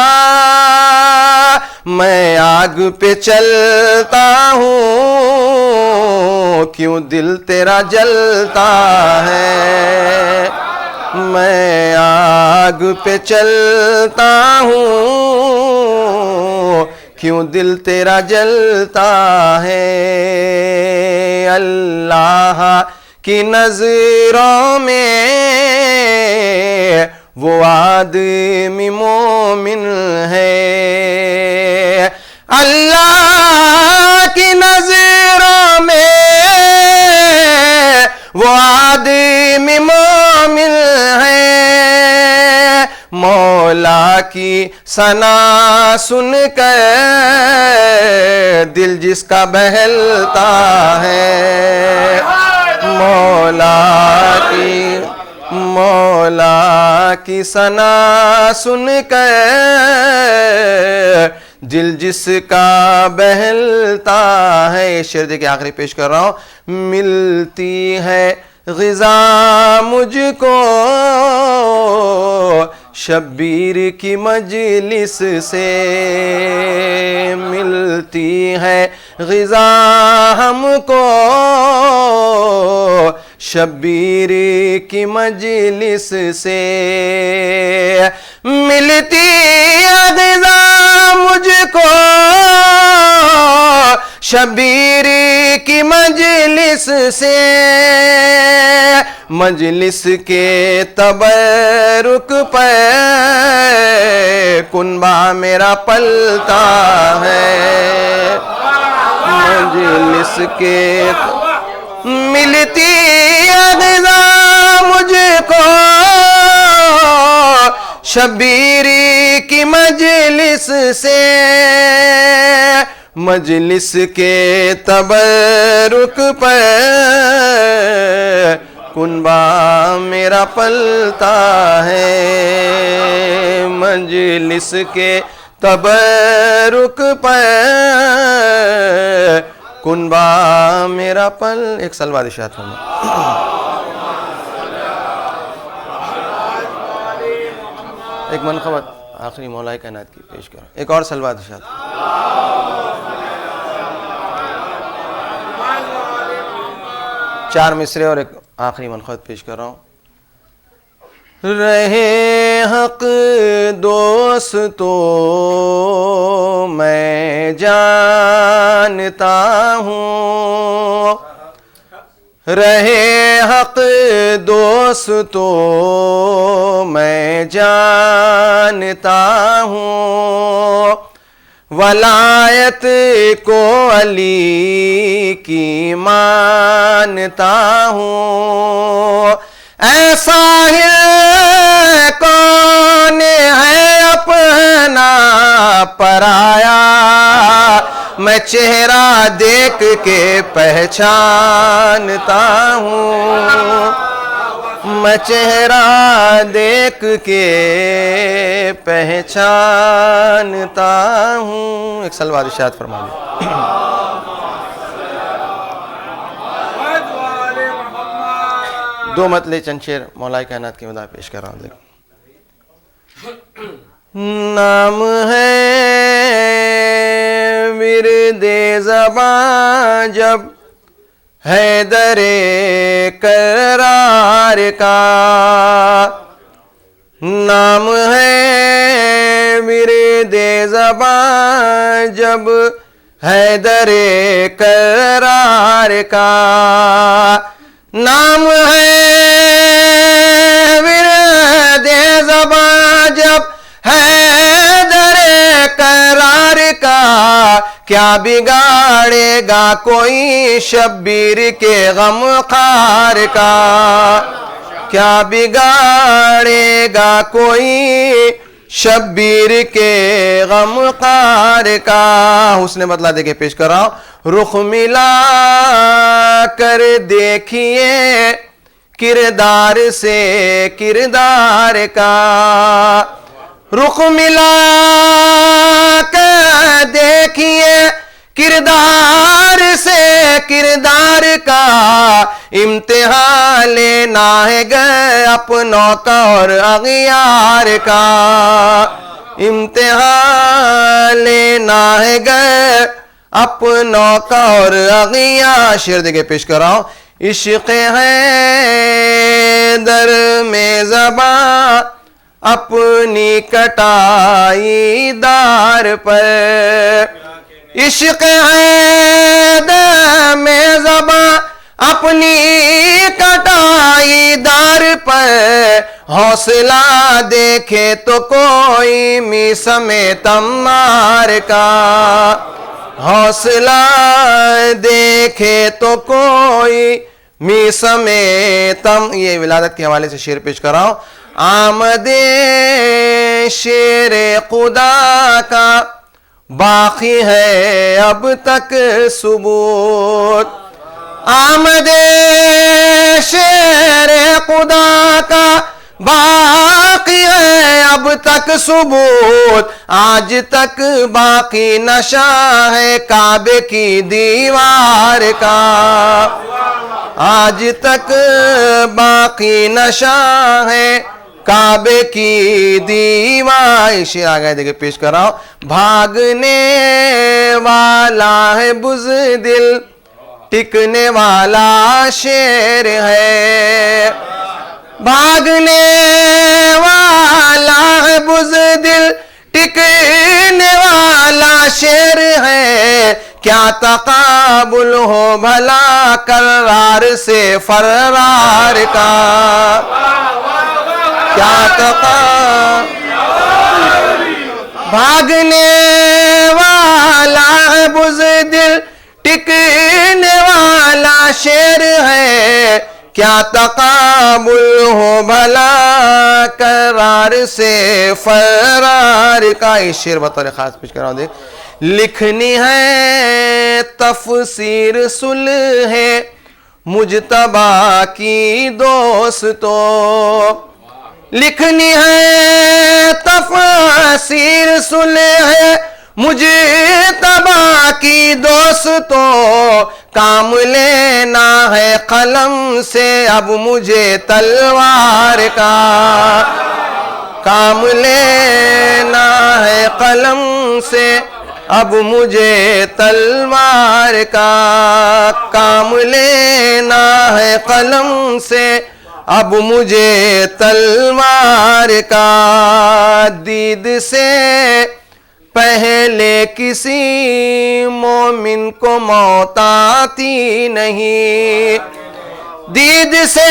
میں آگ پہ چلتا ہوں کیوں دل تیرا جلتا ہے، میں آگ پہ چلتا ہوں کیوں دل تیرا جلتا ہے. اللہ کی نظروں میں وہ آدمی مومن ہے، اللہ کی نظروں میں وہ آدمی مومن ہے، مولا کی ثنا سن کر دل جس کا بہلتا ہے، مولا کی ثنا سن کر دل جس کا بہلتا ہے. شعر دیکھیں آخری پیش کر رہا ہوں. ملتی ہے غذا مجھ کو شبیر کی مجلس سے، ملتی ہے غذا ہم کو شبیر کی مجلس سے، ملتی ہے غذا مجھ کو شبیر کی مجلس سے، مجلس کے تبرک پہ کنبہ میرا پلتا ہے، مجلس کے ملتی غذا مجھ کو شبیر کی مجلس سے، مجلس کے تبرک پہ کنبہ میرا پلتا ہے، مجلس کے تبرک پہ کنبہ میرا پل. ایک صلوات ارشاد فرمائیں. ایک منقبت آخری مولا کائنات کی پیش کرو. ایک اور صلوات ارشاد. چار مصرے اور ایک آخری منقبت پیش کر رہا ہوں. رہے حق دوست تو میں جانتا ہوں، رہے حق دوست تو میں جانتا ہوں، ولایت کو علی کی مانتا ہوں، ایسا ہے کون ہے اپنا پرایا، میں چہرہ دیکھ کے پہچانتا ہوں، میں چہرہ دیکھ کے پہچان جانتا ہوں. ایک سلوات ارشاد فرما دیں. دو مطلع چند شعر مولا کائنات کی مداح پیش کر رہا ہوں. دیکھو. نام ہے ورد زباں جب حیدر کرار کا. نام ہے ورد زباں جب حیدر کرار کا. نام ہے ورد زباں جب حیدر کرار کا. کیا بگاڑے گا کوئی شبیر کے غم خار کا. کیا بگاڑے گا کوئی شبیر کے غم خار کا. حسن بدلہ دے کے پیش کر رہا ہوں. رخ ملا کر دیکھیے کردار سے کردار کا. رخ ملا کر دیکھیے کردار سے کردار کا. امتحان لینا ہے گئے اپنوں کا اور اغیار کا. امتحان لینا ہے گئے اپنوں کا اور اغیار. شعر دے کے پیش کر رہا ہوں. عشق ہے در میں زباں اپنی کٹائی دار پر. عشق ہے در میں زباں اپنی کٹائی دار پر. حوصلہ دیکھے تو کوئی میسم تمار کا. حوصلہ دیکھے تو کوئی میسم تم. یہ ولادت کے حوالے سے شعر پیش کر رہا ہوں. آمد شیر خدا کا باقی ہے اب تک ثبوت. آمد شیر خدا کا باقی ہے اب تک ثبوت. آج تک باقی نشہ ہے کعبے کی دیوار کا. آج تک باقی نشہ ہے کعبے کی دیوار. شعر آگے دیکھے پیش کر رہا ہوں. بھاگنے والا ہے بزدل ٹکنے والا شیر ہے. بھاگنے والا ہے بزدل ٹکنے والا شیر ہے. کیا تقابل ہو بھلا کرار سے فرار کا. کیا تقابل. بھاگنے والا ہے بزدل ٹکنے والا شیر ہے. کیا تقابل ہو بھلا کرار سے فرار کا. یہ شعر بطور خاص پیش کر رہا ہوں. دیکھ. لکھنی ہے تفسیر صلح مجتبیٰ کی دوستو. لکھنی ہے تفسیر صلح مجتبیٰ کی دوستو. کام لینا ہے قلم سے اب مجھے تلوار کا. کام لینا ہے قلم سے اب مجھے تلوار کا. کام لینا ہے قلم سے اب مجھے تلوار کا. دید سے پہلے کسی مومن کو موت آتی نہیں. دید سے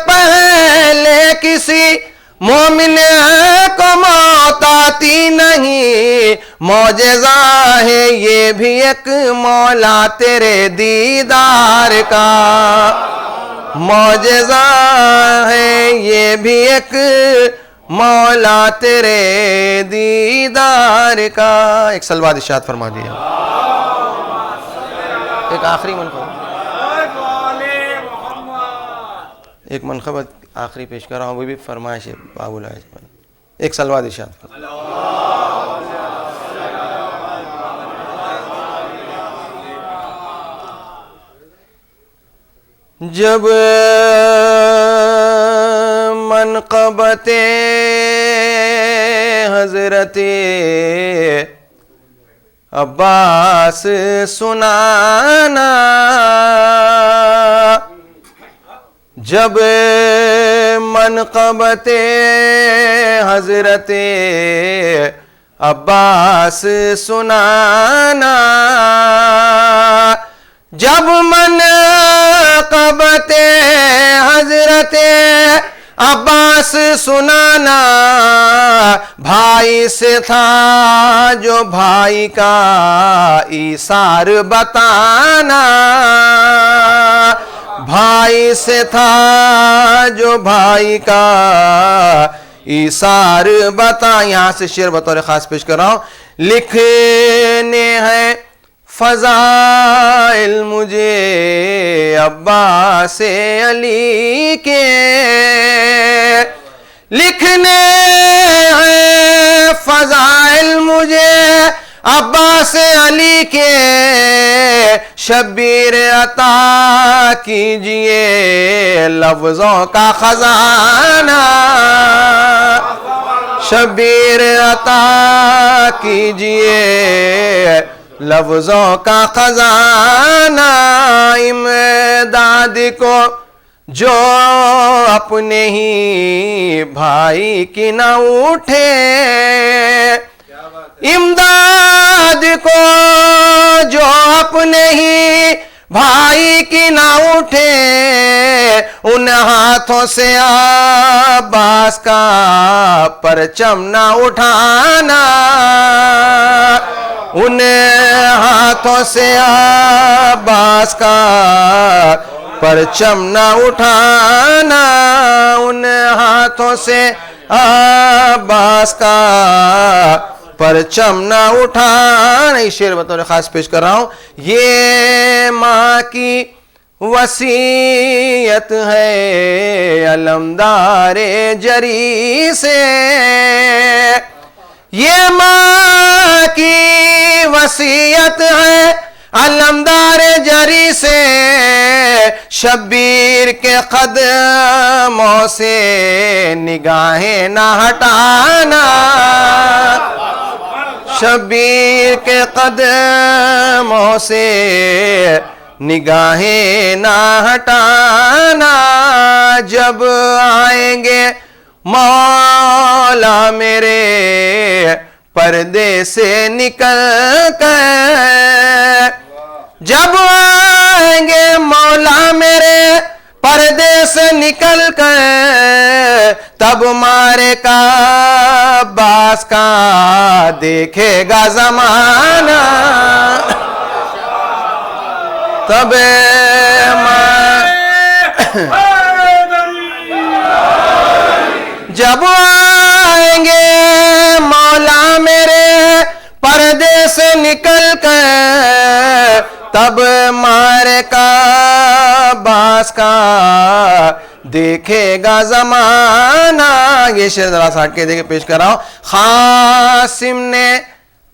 پہلے کسی مومن کو موت آتی نہیں. معجزہ ہے یہ بھی ایک مولا تیرے دیدار کا. معجزہ ہے یہ بھی ایک مولا تیرے دیدار کا. ایک سلوات ارشاد فرما دیا. ایک آخری منقبت ایک منقبت آخری پیش کر رہا ہوں. وہ بھی فرمائش ہے بابو العز. ایک سلوات ارشاد فرما. جب منقبت حضرت عباس سنانا، جب منقبت حضرت عباس سنانا، جب منقبت حضرت عباس سنانا، بھائی سے تھا جو بھائی کا ایثار بتانا، بھائی سے تھا جو بھائی کا ایثار بتا. یہاں سے شعر بطور خاص پیش کر رہا ہوں. لکھنے ہیں فضائل مجھے عباس علی کے، لکھنے ہیں فضائل مجھے عباس علی کے، شبیر عطا کیجئے لفظوں کا خزانہ، شبیر عطا کیجئے لفظوں کا خزانہ، امداد کو جو اپنے ہی بھائی کی نہ اٹھے، امداد کو جو اپنے ہی بھائی کی نہ اٹھے، ان ہاتھوں سے عباس کا پرچم نہ اٹھانا، ان ہاتھوں سے عباس کا پرچم نہ اٹھانا، ان ہاتھوں سے عباس کا پرچم نہ اٹھانا. یہ شعر بطور خاص پیش کر رہا ہوں. یہ ماں کی وصیت ہے علمدار جری سے، یہ ماں کی وصیت ہے علمدار جری سے، شبیر کے قدموں سے نگاہیں نہ ہٹانا، شبیر کے قدموں سے نگاہیں نہ ہٹانا، جب آئیں گے مولا میرے پردے سے نکل کر، جب آئیں گے مولا میرے پردے سے نکل کر، تب مارے کا عباس کا دیکھے گا زمانہ، تب جب آئیں گے مولا میرے پردے سے نکل کر، تب مارے کا عباس کا دیکھے گا زمانہ. یہ شعر ذرا سا ہٹ کے دیکھے پیش کر رہا ہوں. قاسم نے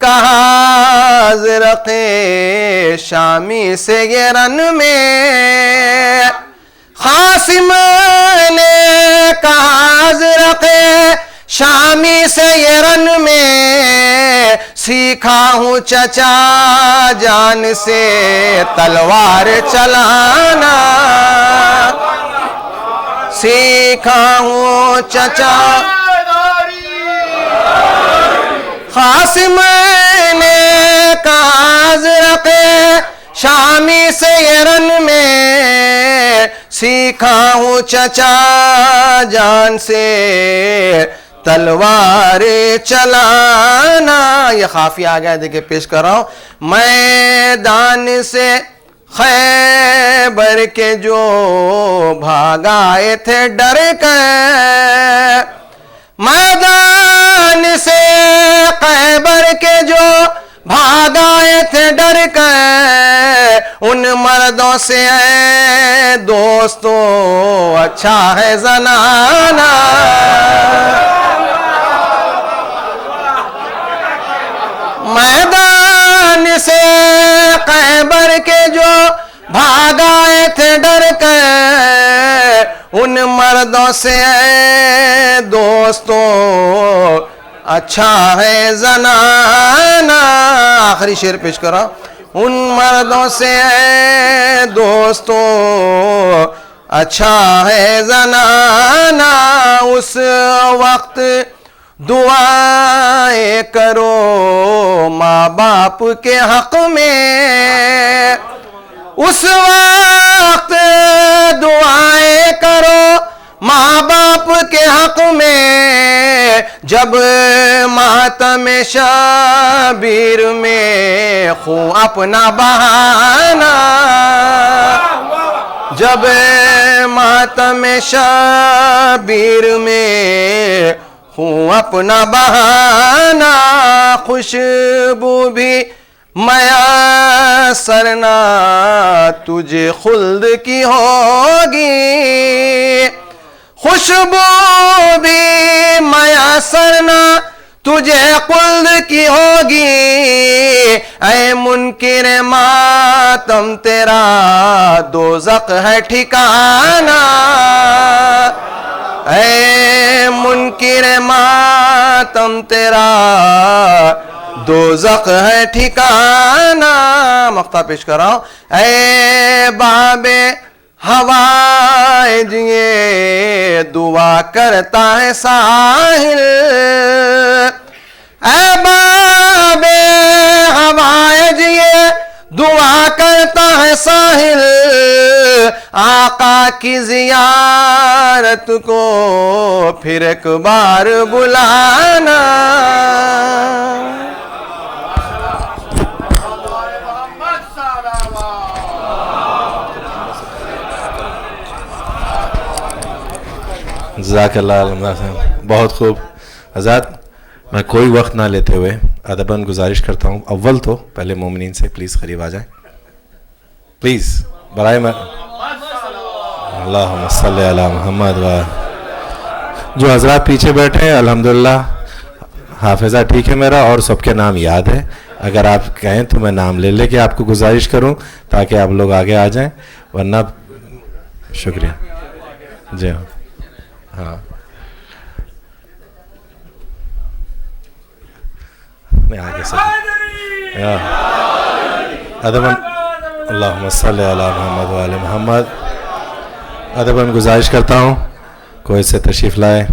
کہا زرق شامی سے یہ رن میں، قاسم نے کہا زرق شامی سے یہ رن میں، سیکھا ہوں چچا جان سے تلوار چلانا، سیکھا ہوں چچا. قاسم نے کہا زرق شامی سے یہ رن میں، سیکھا ہوں چچا جان سے تلوار چلانا. یہ خافیہ آ گیا دیکھیں پیش کر رہا ہوں. میدان سے خیبر کے جو بھاگ آئے تھے ڈر کر، میدان سے خیبر کے جو بھاگ آئے تھے ڈر کر، ان مردوں سے اے دوستو اچھا ہے زنانہ، میدان سے خیبر کے جو بھاگ آئے تھے ڈر کر ان مردوں سے اے دوستوں اچھا ہے زنانہ. آخری شعر پیش کرا. ان مردوں سے اے دوستوں اچھا ہے زنانہ. اس وقت دعائیں کرو ماں باپ کے حق میں. اس وقت دعائیں کرو ماں باپ کے حق میں. جب ماتم شبیر میں خوں اپنا بہانا. جب ماتم شبیر میں خوں اپنا بہانا. خوشبو بھی میسر نہ تجھے خلد کی ہوگی. خوشبو بھی میسر نہ تجھے خلد کی ہوگی. اے منکر ماتم تیرا دوزخ ہے ٹھکانہ. اے منکر ماتم تیرا دوزخ ہے ٹھکانہ. مقطع پیش کر رہا ہوں. اے باب ہوائج یہ دعا کرتا ہے ساحل. اے باب ہوائج یہ دعا کرتا ہے ساحل. آقا کی زیارت کو پھر ایک بار بلانا.
جزاک اللہ علیہ. بہت خوب. حضرات میں کوئی وقت نہ لیتے ہوئے ادباً گزارش کرتا ہوں اول تو پہلے مومنین سے پلیز قریب آ جائیں پلیز برائے میں. اللہم صلی علی محمد. جو حضرات پیچھے بیٹھے ہیں الحمدللہ حافظہ ٹھیک ہے میرا اور سب کے نام یاد ہے. اگر آپ کہیں تو میں نام لے کے آپ کو گزارش کروں تاکہ آپ لوگ آگے آ جائیں ورنہ. شکریہ. جی ہاں میں آگے سے ادباً اللہم صلی علی محمد و آل محمد. ادباً گزارش کرتا ہوں کوئی سے تشریف لائے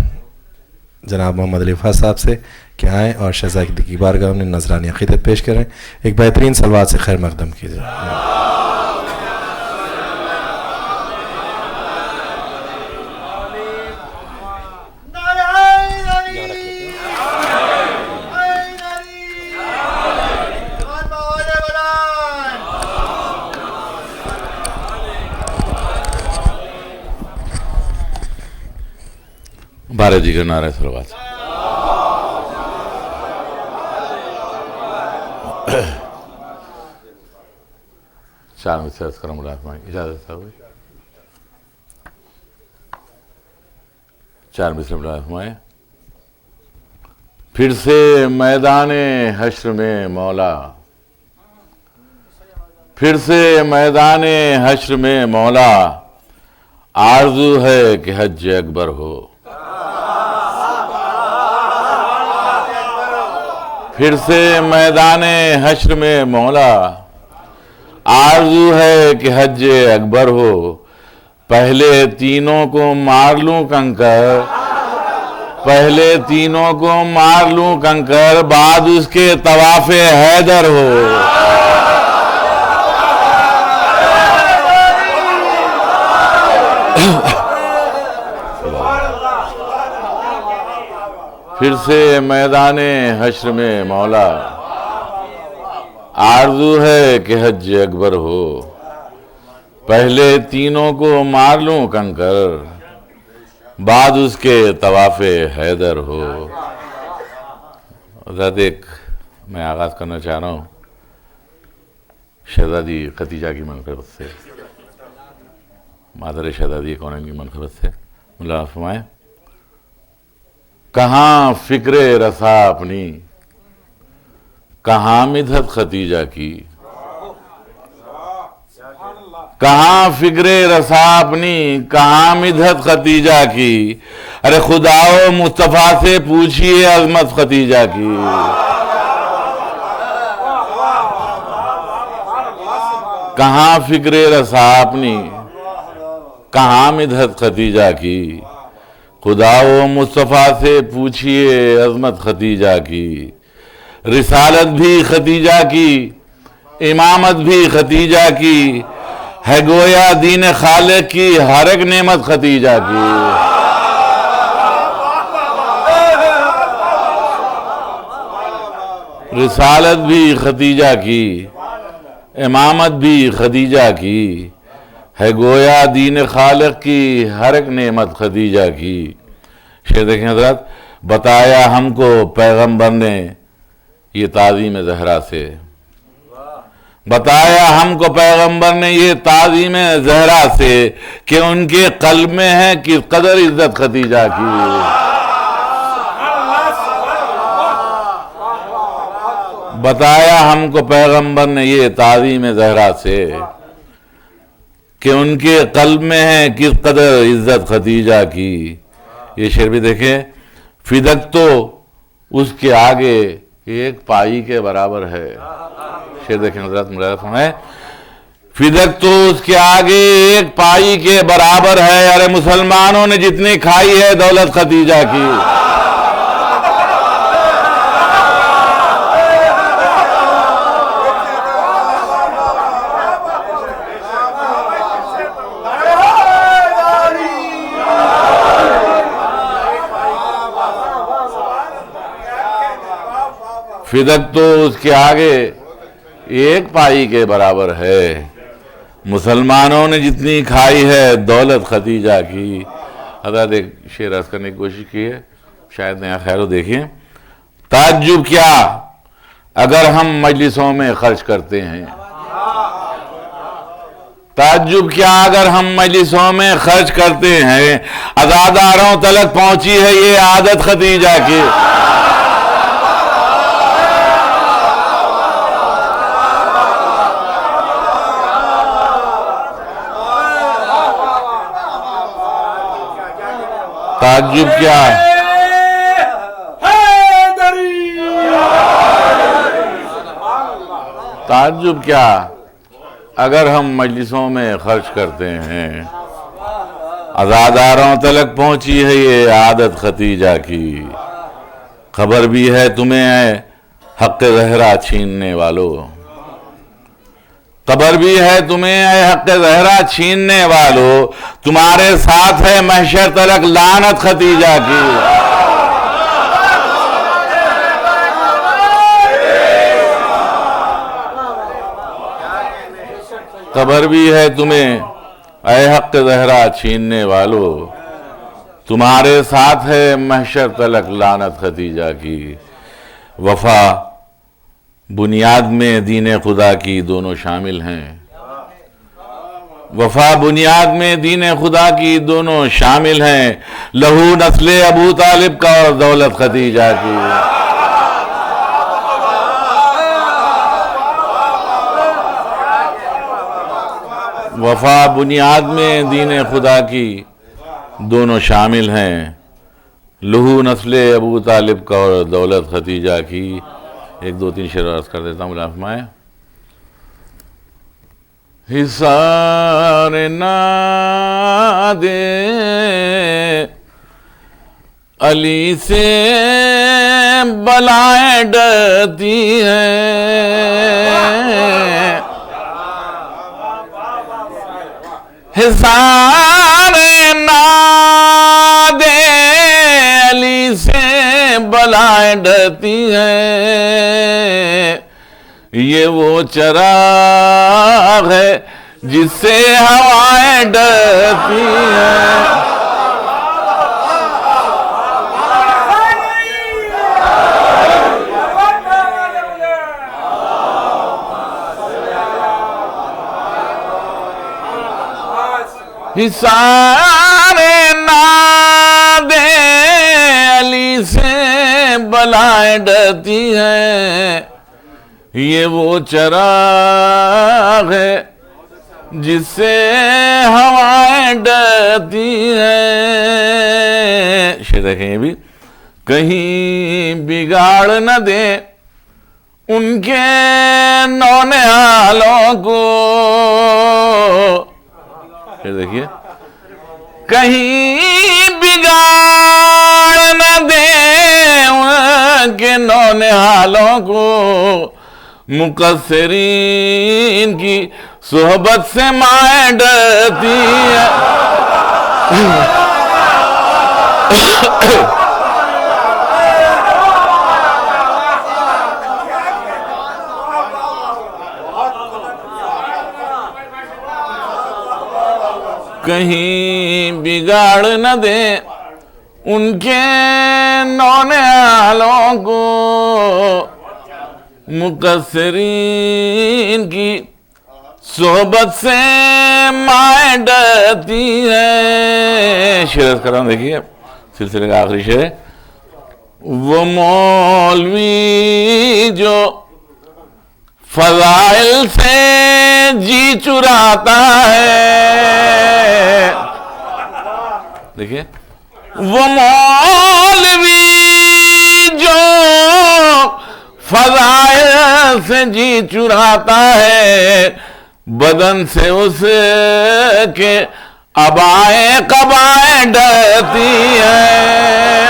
جناب محمد علی فا صاحب سے کہ آئیں اور شہزادی کی بارگاہ میں نذرانی عقیدت پیش کریں. ایک بہترین صلوات سے خیر مقدم کیجیے.
بارہ دیگر نعرہ صلوات. چار مسئلہ کرم اللہ فرمائیں. اجازت ہے ہوئی. چار مسئلہ اللہ فرمائیں. پھر سے میدان حشر میں مولا. پھر سے میدان حشر میں مولا. آرزو ہے کہ حج اکبر ہو. پھر سے میدان حشر میں مولا. آرزو ہے کہ حج اکبر ہو. پہلے تینوں کو مار لوں کنکر. پہلے تینوں کو مار لوں کنکر. بعد اس کے طواف حیدر ہو. پھر سے میدان حشر میں مولا. آرزو ہے کہ حج اکبر ہو. پہلے تینوں کو مار لوں کنکر. بعد اس کے طواف حیدر ہو. حضرت ایک میں آغاز کرنا چاہ رہا ہوں شہزادی خدیجہ کی منقبت سے، مادر شہزادی کونین کی منقبت سے. اللہ فرمائے کہاں فکر رسا اپنی، کہاں مدحت ختیجہ کی. کہاں فکر رسا اپنی، کہاں مدحت ختیجہ کی، ارے خدا و مصطفیٰ سے پوچھئے عظمت ختیجہ کی. کہاں فکر رسا اپنی، کہاں مدحت ختیجہ کی، خدا و مصطفیٰ سے پوچھئے عظمت ختیجہ کی. رسالت بھی ختیجہ کی، امامت بھی ختیجہ کی، ہے گویا دین خالق کی ہر ایک نعمت ختیجہ کی. رسالت بھی ختیجہ کی، امامت بھی ختیجہ کی، ہے گویا دین خالق کی ہر ایک نعمت ختیجہ کی. شعر دیکھیں حضرات. بتایا ہم کو پیغمبر نے یہ تعظیم زہرا سے، بتایا ہم کو پیغمبر نے یہ تعظیم زہرا سے، کہ ان کے قلب میں ہے کس قدر عزت ختیجہ کی. بتایا ہم کو پیغمبر نے یہ تعظیم زہرا سے، کہ ان کے قلب میں ہے کس قدر عزت ختیجہ کی. یہ شعر بھی دیکھیں. فدق تو اس کے آگے ایک پائی کے برابر ہے. شعر دیکھیں حضرات مراجعہ فرمائیں. فدق تو اس کے آگے ایک پائی کے برابر ہے، ارے مسلمانوں نے جتنی کھائی ہے دولت ختیجہ کی. فدق تو اس کے آگے ایک پائی کے برابر ہے، مسلمانوں نے جتنی کھائی ہے دولت ختیجہ کی. حضرت ایک شعر عرض کرنے کی کوشش کی ہے، شاید نیا خیر ہو. دیکھیں. تعجب کیا اگر ہم مجلسوں میں خرچ کرتے ہیں، تعجب کیا اگر ہم مجلسوں میں خرچ کرتے ہیں، عزاداروں تلک پہنچی ہے یہ عادت ختیجہ کی. تعجب کیا تعجب کیا اگر ہم مجلسوں میں خرچ کرتے ہیں، عزاداروں تلک پہنچی ہے یہ عادت ختیجہ کی. خبر بھی ہے تمہیں حق زہرا چھیننے والو، خبر بھی ہے تمہیں اے حق زہرا چھیننے والو، تمہارے ساتھ ہے محشر تلک لعنت ختیجہ کی. خبر بھی ہے تمہیں اے حق زہرا چھیننے والو، تمہارے ساتھ ہے محشر تلک لعنت ختیجہ کی. وفا بنیاد میں دین خدا کی دونوں شامل ہیں، وفا بنیاد میں دین خدا کی دونوں شامل ہیں، لہو نسل ابو طالب کا اور دولت ختیجہ کی. وفا بنیاد میں دین خدا کی دونوں شامل ہیں، لہو نسل ابو طالب کا اور دولت ختیجہ کی. ایک دو تین شعر عرض کر دیتا ہوں. ملاحظہ فرمائیں. حصار نہ دے علی سے بلائیں ڈرتی ہیں، حصار نہ دے علی سے بلائیں ڈرتی ہیں، یہ وہ چراغ ہے جس سے ہوائیں ڈرتی ہیں. حصار نہ دے علی سے بلائیں ڈرتی ہیں، یہ وہ چراغ ہے جس سے ہوائیں ڈرتی ہیں. شعر دیکھیں یہ بھی. کہیں بگاڑ نہ دیں ان کے نونہالوں کو. پھر دیکھیے. کہیں بگاڑ نہ دیں ان کے نونہالوں کو. مقصرین کی صحبت سے مائیں ڈرتی ہیں. کہیں بگاڑ نہ دیں ان کے نونہالوں کو. مقصرین کی صحبت سے مائیں ڈرتی ہے. شعر کر رہا ہوں دیکھیے سلسلے کا آخری شعر. وہ مولوی جو فضائل سے جی چراتا ہے. دیکھیے. وہ مولوی جو فضائل سے جی چراتا ہے بدن سے اس کے ابائیں قبائیں ڈرتی ہیں.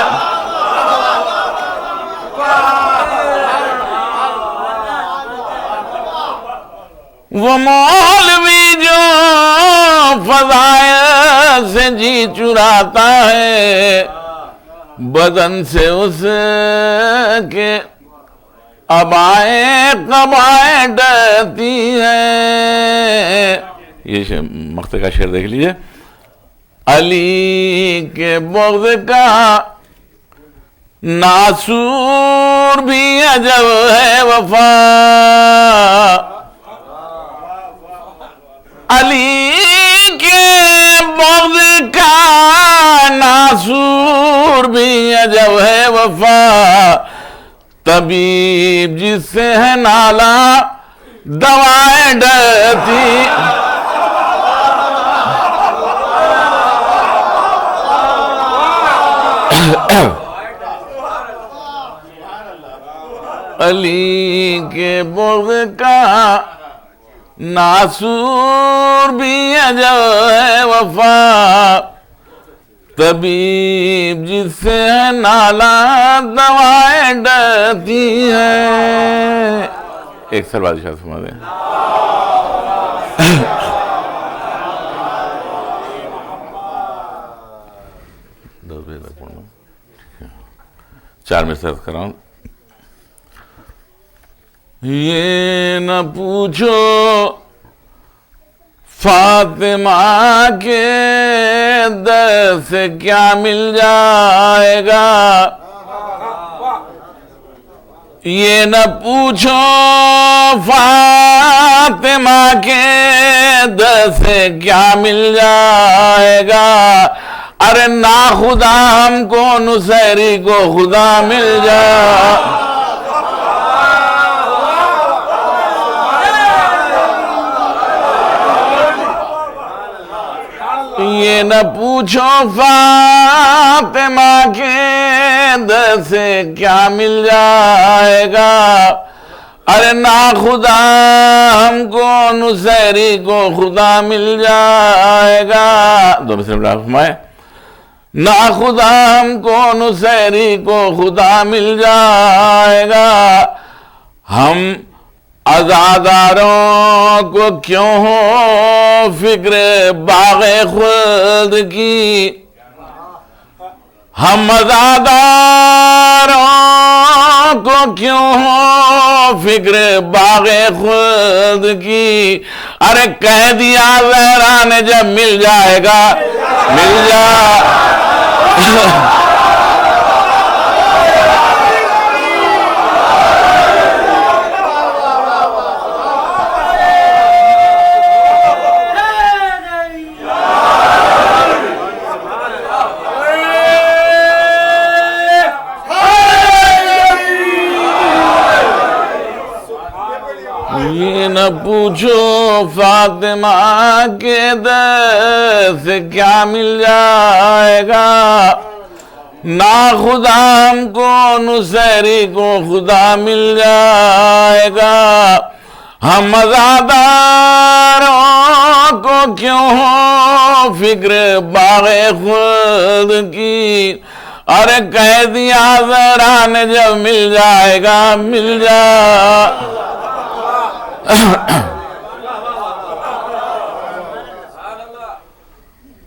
وہ مولوی جو فضائل سے جی چراتا ہے بدن سے اس کے ابائیں قبائیں ڈرتی ہیں. یہ مقطع کا شعر دیکھ لیجئے. علی کے بغض کا ناسور بھی عجب ہے وفا. علی کے بغض کا ناسور بھی عجب ہے وفا. طبیب جس سے ہے نالا دوائیں ڈرتی. علی کے بغض کا ناسور بھی عجب ہے وفا. طبیب جس سے ہے نالا دوائیں ڈرتی ہیں. ایک سر بادشاہ فرما دیں. چار میں سرد کر رہا ہوں. یہ نہ پوچھو فاطمہ کے در سے کیا مل جائے گا. یہ نہ پوچھو فاطمہ کے در سے کیا مل جائے گا. ارے نا خدا ہم کو نصیری کو خدا مل جائے. یہ نہ پوچھو فاطمہ کے در سے کیا مل جائے گا. ارے نا خدا ہم کو نصیری کو خدا مل جائے گا. دو مصرع بلا فرمائے. نا خدا ہم کو نصیری کو خدا مل جائے گا. ہم عزاداروں کو کیوں ہو فکر باغ خلد کی. ہم عزاداروں کو کیوں ہو فکر باغ خلد کی. ارے کہہ دیا زہرا نے جب مل جائے گا مل جائے. یہ نہ پوچھو فاطمہ کے در سے کیا مل جائے گا، نا خدا کو نصیری کو خدا مل جائے گا، ہم عزاداروں کو کیوں ہو فکر باغ خود کی، ارے کہہ دیا ذرا نے جب مل جائے گا مل جا۔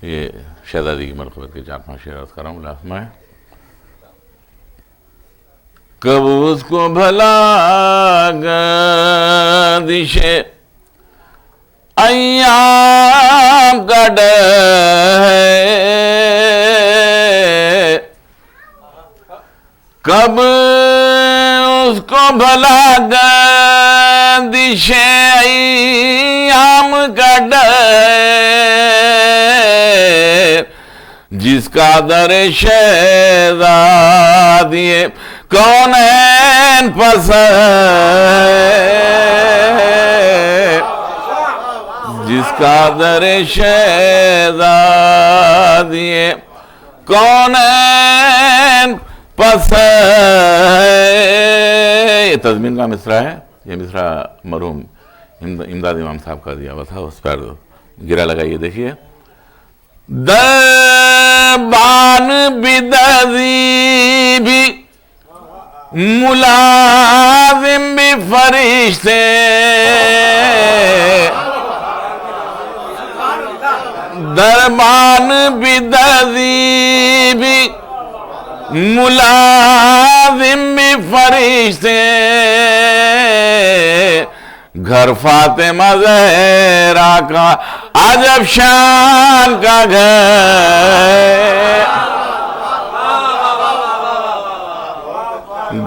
یہ شہزادی کی مرقبت کے 4-5 شعر عرض کر رہا ہوں، لازم ہے۔ کب اس کو بھلا گردش ایام کا ڈر ہے، کب اس کو بھلا گردش ایام کا ڈر ہے، جس کا در شہزادی کونین پس ہے، جس کا در شہزادی کونین پس ہے۔ یہ تضمین کا مصرع ہے، یہ مصرع مرحوم امداد امام صاحب کا دیا ہوا تھا، اس پر گرہ لگائیے دیکھیے۔ دربان بدذی بھی ملازم بھی فرشتے، دربان بدذی بھی ملازم بھی فرشتے، گھر فاطمہ زہرا کا عجب شان کا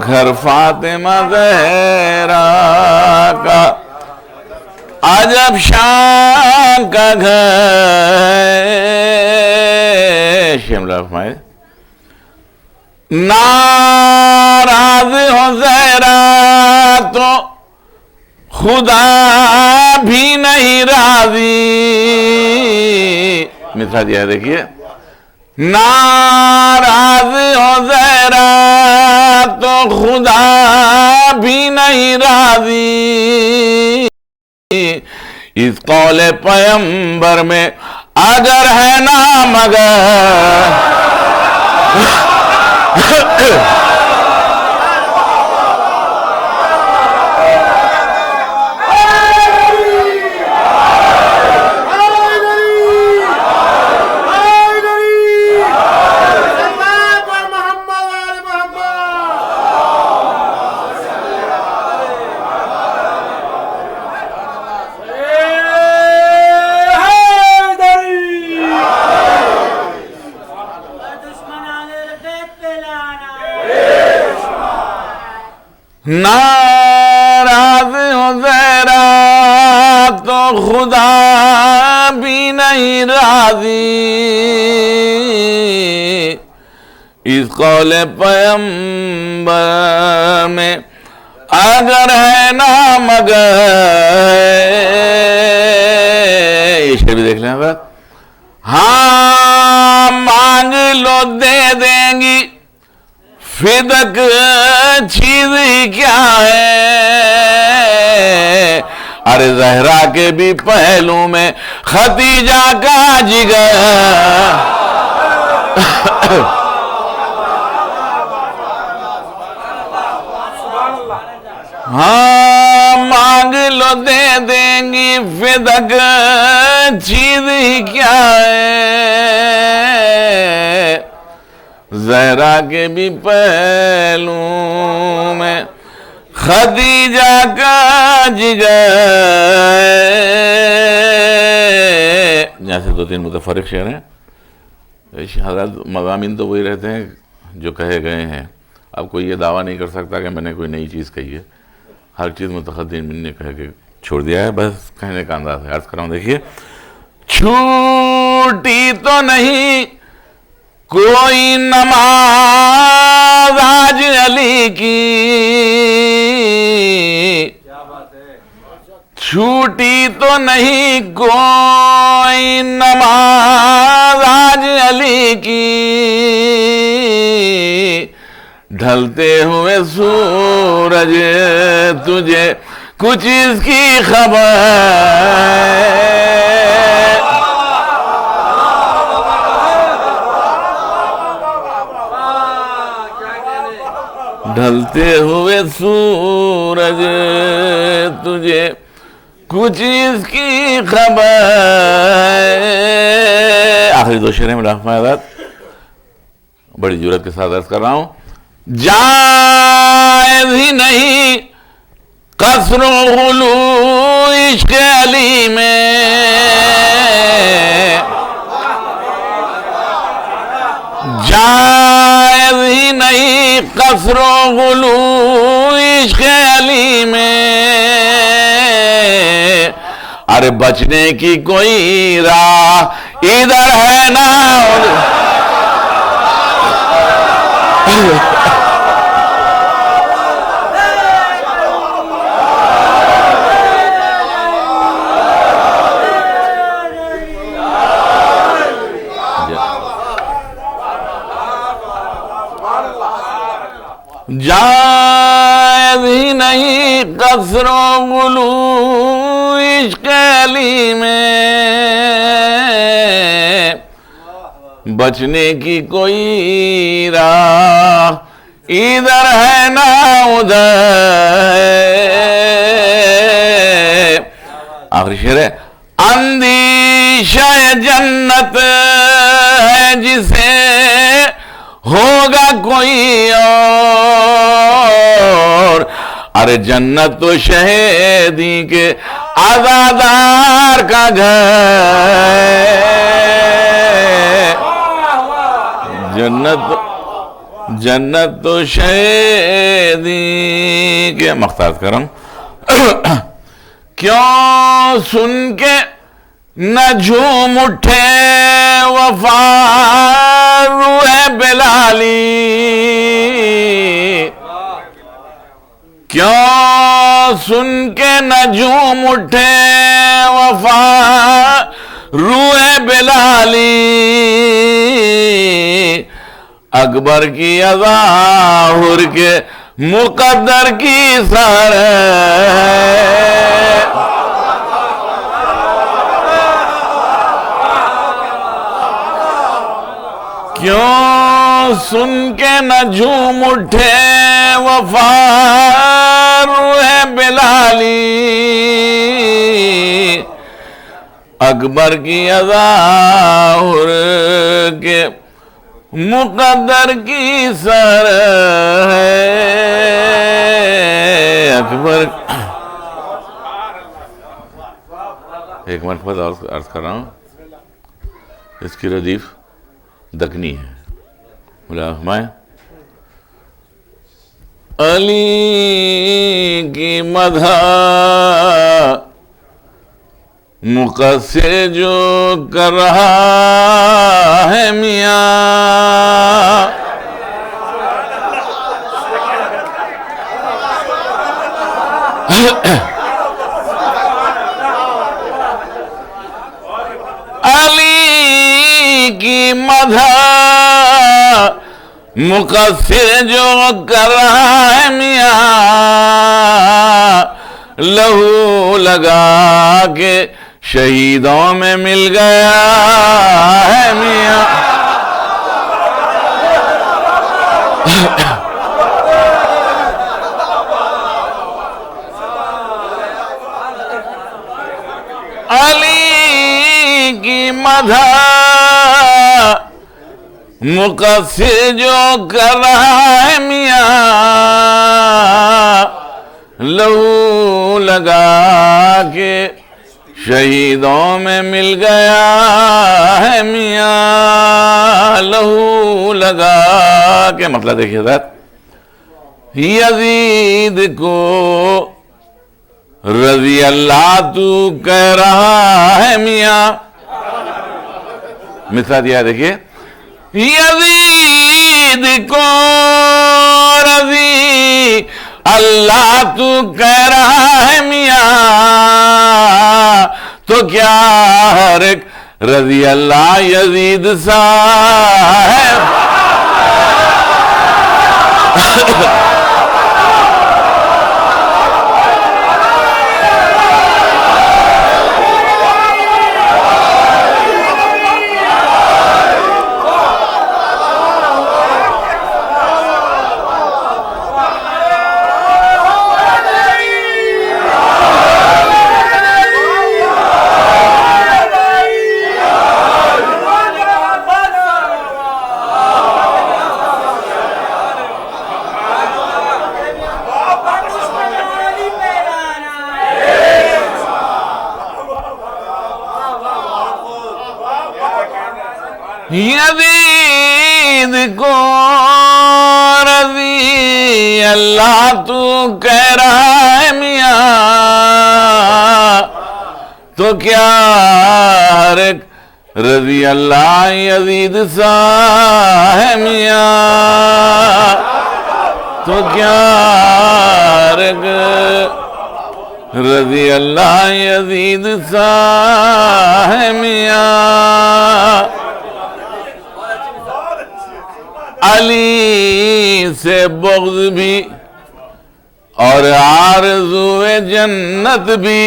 گھر فاطمہ زہرا کا عجب شان کا گھر۔ شملہ فرمائے ناراض ہو زہرا تو خدا بھی نہیں راضی، مصرع دیا ہے دیکھیے۔ ناراض ہو زہرا تو خدا بھی نہیں راضی، اس قول پیغمبر میں اگر ہے نا مگر ناراض ہو زہرا تو خدا بھی نہیں راضی، اس قول پیغمبر میں اگر ہے نا مگر۔ یہ شعر بھی دیکھ لیں بات۔ ہاں مانگ لو دے دیں گی، فدق چیز ہی کیا ہے، ارے زہرا کے بھی پہلو میں ختیجہ کا جگر، ہاں مانگ لو دے دیں گی، فدق چیز ہی کیا ہے، زہرا کے بھی پہلو میں خدیجہ کا جگر۔ یہاں سے 2-3 متفرق شعر ہیں۔ حضرات مضامین تو وہی رہتے ہیں جو کہے گئے ہیں، اب کوئی یہ دعویٰ نہیں کر سکتا کہ میں نے کوئی نئی چیز کہی ہے، ہر چیز متقدمین نے کہہ کے چھوڑ دیا ہے، بس کہنے کا انداز ہے۔ عرض کر رہا ہوں دیکھیے۔ چھوٹی تو نہیں کوئی نماز آج علی کی، چھوٹی تو نہیں کوئی نماز آج علی کی، ڈھلتے ہوئے سورج تجھے کچھ اس کی خبر، ڈھلتے ہوئے سورج تجھے کچھ اس کی خبر. آخری دو شعریں میں حضرات بڑی جرات کے ساتھ عرض کر رہا ہوں. جائز ہی نہیں قصر و غلو عشق علی میں، جائز ہی نہیں قصر و غلو عشق علی میں، ارے بچنے کی کوئی راہ ادھر ہے نا. جائز ہی نہیں قصر و غلو عشق علی میں، بچنے کی کوئی راہ ادھر ہے نہ ادھر. آخری شعر ہے. اندیشہ جنت ہے جسے ہوگا کوئی اور، ارے جنت تو شہیدی کے عزادار کا گھر، جنت تو شہیدی کے مختار کرم. کیوں سن کے نہ جھوم اٹھے وفا روح بلالی، کیوں سن کے نہ جھوم اٹھے وفا روح بلالی، اکبر کی اظہار کے مقدر کی سر، کیوں سن کے نہ جھوم اٹھے وفا روح بلالی، اکبر کی اظہار کے مقدر کی سر ہے. اکبر ایک مرتبہ عرض کر رہا ہوں، اس کی ردیف دکنی ہے. مولا ہمائیں علی کی مدح مقصر جو کر رہا ہے میاں، علی کی مدح مقصر جو کر رہا ہے میاں، لہو لگا کے شہیدوں میں مل گیا ہے میاں. علی کی مدح مقصر جو کر رہا ہے میاں، لہو لگا کے شہیدوں میں مل گیا ہے میاں، لہو لگا کے. مطلب دیکھیے ذات، یزید کو رضی اللہ تو کہہ رہا ہے میاں. مثال دیا دیکھیے، یزید کو رضی اللہ تو کہہ رہا ہے میاں، تو کیا ہر ایک رضی اللہ یزید سا ہے. یزید کو رضی اللہ تو کہہ رہا ہے میاں تو کیا ہر ایک رضی اللہ یزید سا ہے میاں تو کیا ہر ایک رضی اللہ یزید سا ہے میاں. علی سے بغض بھی اور آرزو جنت بھی,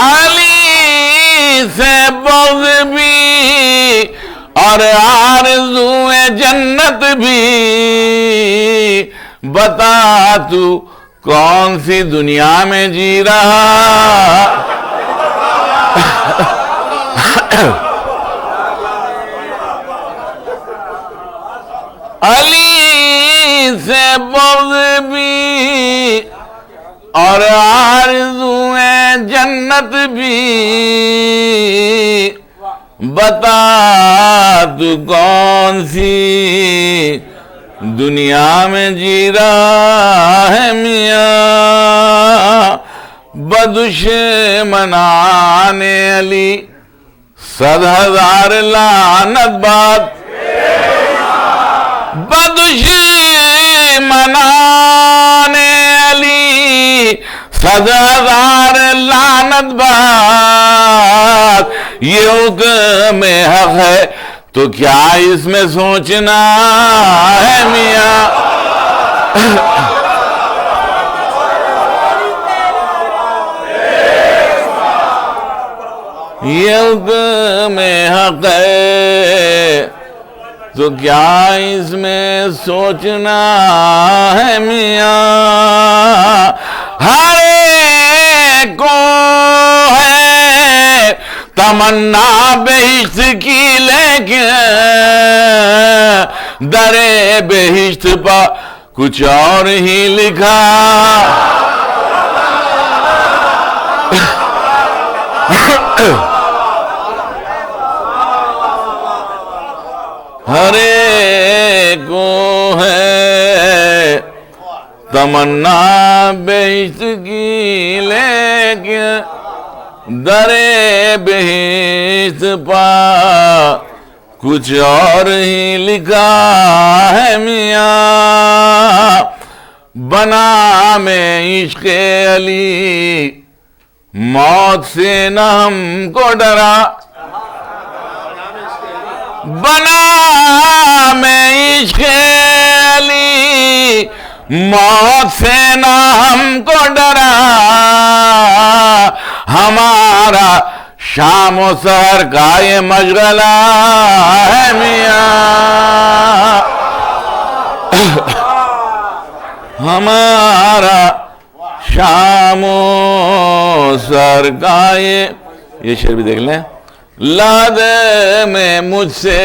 علی سے بغض بھی اور آرزو جنت بھی, بتا تو کون سی دنیا میں جی رہا. علی سے بغض بھی اور آرزو جنت بھی, بتا تو کون سی دنیا میں جی رہا ہے میاں. بدشمنان علی 100,000 لعنت باد, بدشمنان علی 100,000 لعنت باد. یہ حکم حق ہے تو کیا اس میں سوچنا ہے میاں. یہ حکم حق ہے تو کیا اس میں سوچنا ہے میاں. ہر ایک کو ہے تمنا بہشت کی لیکن در بہشت پا کچھ اور ہی لکھا. ہر ایک کو ہے تمنا بہشت کی لیکن در بہشت پا کچھ اور ہی لکھا ہے میاں. بنا میں عشق علی موت سے نہ ہم کو ڈرا, بنا میں عشق علی موت سے نہ ہم کو ڈرا. ہمارا شام و سحر کا یہ مشغلہ ہے میاں. ہمارا شام و سحر کا یہ شعر بھی دیکھ لیں. لاد میں مجھ سے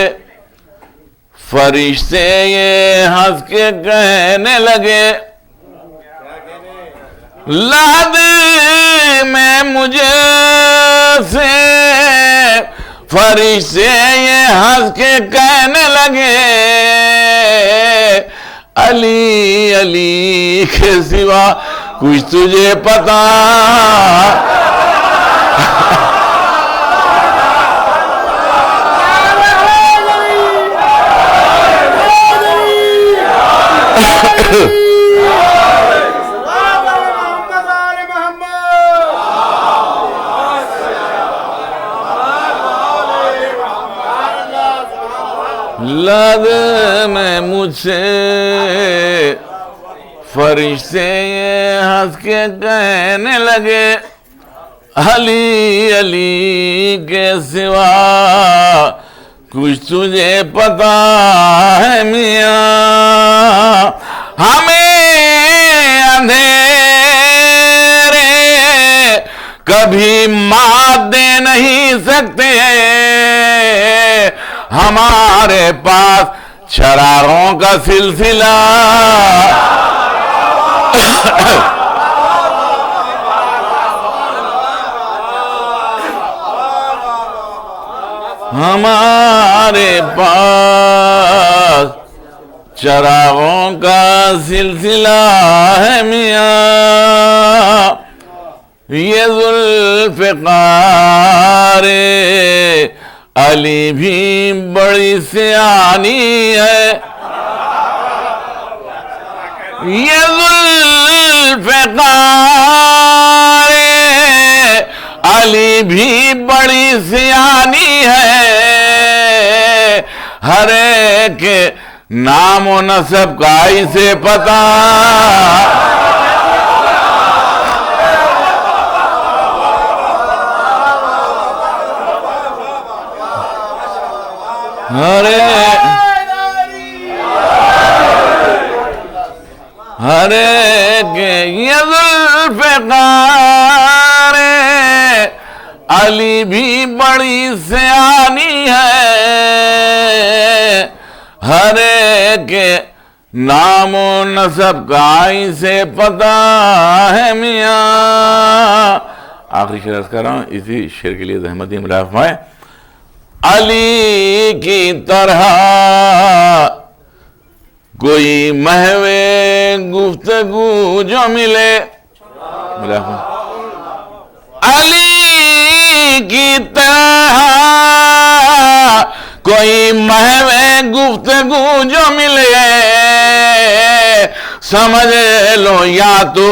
فرشتے یہ ہنس کے کہنے لگے, لاد میں مجھے سے فرشتے یہ ہنس کے کہنے لگے, علی علی کے سوا کچھ تجھے پتا. لد میں مجھ سے فرشتے یہ ہنس کے کہنے لگے علی علی کے سوا کچھ تجھے پتا ہے میاں ہمیں اندھیرے کبھی مات دے نہیں سکتے ہمارے پاس چراغوں کا سلسلہ ہمارے پاس چراغوں کا سلسلہ ہے میاں یہ ذوالفقار علی بھی بڑی سیانی ہے یہ ذوالفقار علی بھی بڑی سیانی ہے ہر ایک نام و نسب کا اسے پتا ہر ایک یہ ذوالفقار علی بھی بڑی سیانی ہے ہر ایک نام و نسب کا اسے پتا ہے میاں آخری شعر عرض کر رہا ہوں اسی شعر کے لیے زحمتی ملاحظہ فرمائیں علی کی طرح کوئی محو گفتگو جو ملے علی کی طرح کوئی محو گفتگو جو ملے سمجھ لو یا تو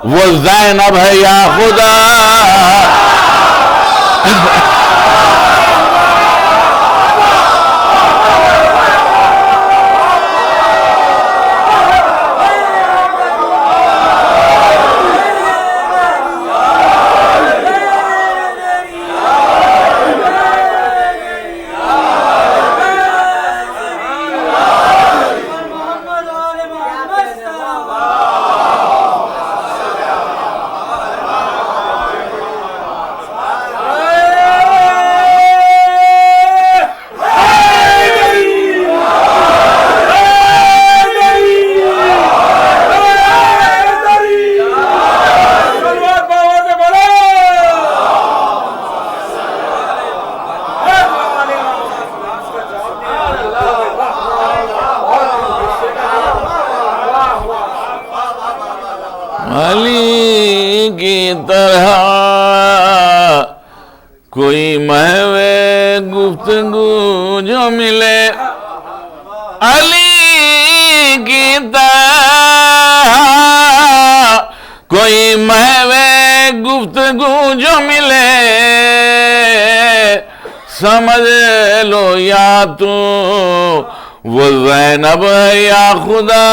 وہ زینب ہے یا خدا علی کی طرح کوئی محو گفتگو جو ملے علی کی طرح کوئی محو گفتگو جو ملے سمجھ لو یا تو وہ زینب یا خدا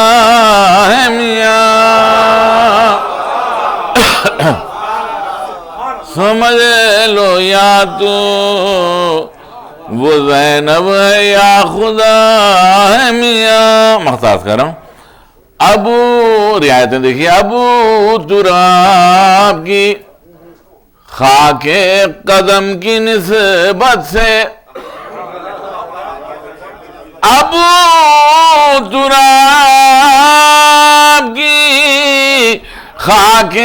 ہے میاں سمجھ لو یا تو وہ زینب یا خدا ہے میاں مختص کر رہا ہوں ابو رعایتیں دیکھیے ابو تراب کی خاک قدم کی نسبت سے ابو تراب کی خاک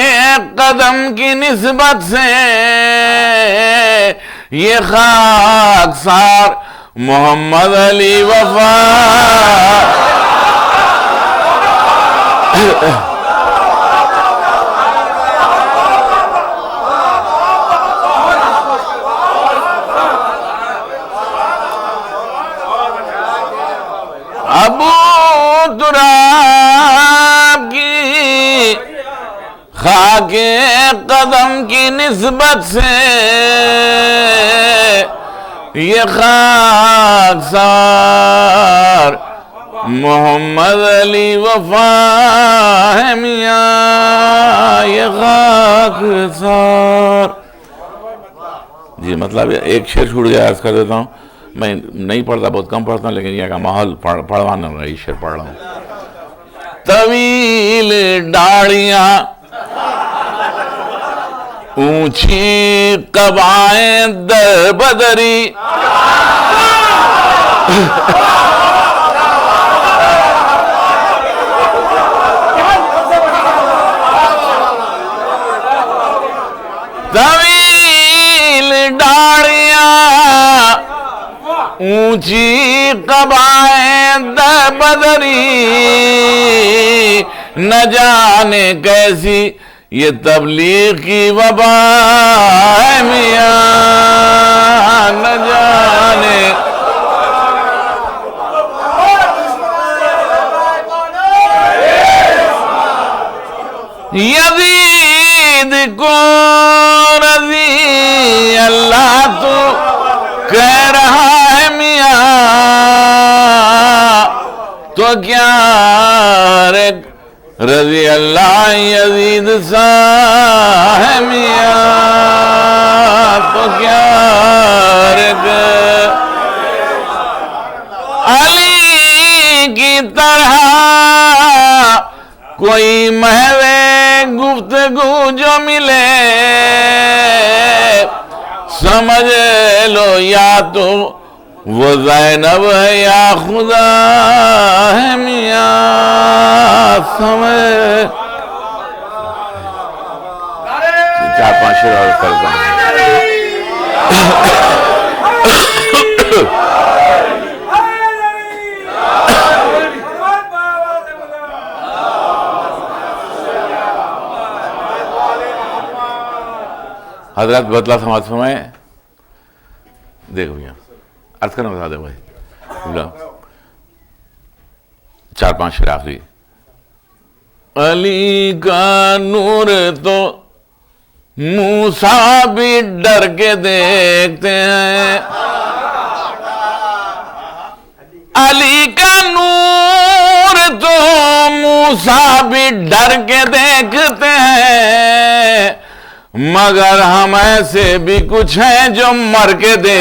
قدم کی نسبت سے یہ خاکسار محمد علی وفا ابو تراب کی خاک قدم کی نسبت سے یہ خاکسار محمد علی وفا ہے میاں، یہ خاکسار. جی مطلب ایک شعر چھوٹ گیا، عرض کر دیتا ہوں. میں نہیں پڑھتا، بہت کم پڑھتا ہوں، لیکن یہ کا ماحول پڑھوانا رہا، یہ شعر پڑھ رہا ہوں. طویل ڈاڑیاں اونچی قبائیں در بدری، طویل ڈاڑیاں اونچی قبائیں در بدری، نہ جانے کیسی یہ تبلیغ کی وبا ہے میاں، نہ جانے. یزید کو رضی اللہ تو کہہ رہا ہے میاں، تو کیا رے رضی اللہ یزید سا ہے میاں، تو کیا رے علی کی طرح کوئی محو گفتگو جو ملے، سمجھ لو یا تو وہ زینب ہے یا خدا ہے میاں، سمجھ. 4-5 شعر اور کرتا ہوں. حضرات بدلا سماعت فرمائیں. دیکھو بھیا عرض کرنا بتا دے بھائی. 4-5 شعر آخری. علی کا نور تو موسیٰ بھی ڈر کے دیکھتے ہیں، علی کا نور تو موسیٰ بھی ڈر کے دیکھتے ہیں، مگر ہم ایسے بھی کچھ ہیں جو مر کے دے.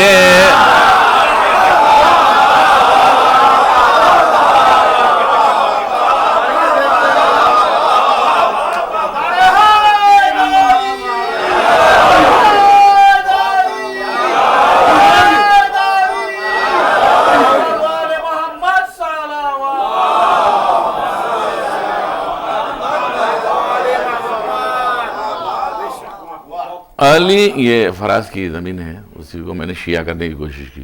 علی یہ فراز کی زمین ہے، اسی کو میں نے شیعہ کرنے کی کوشش کی.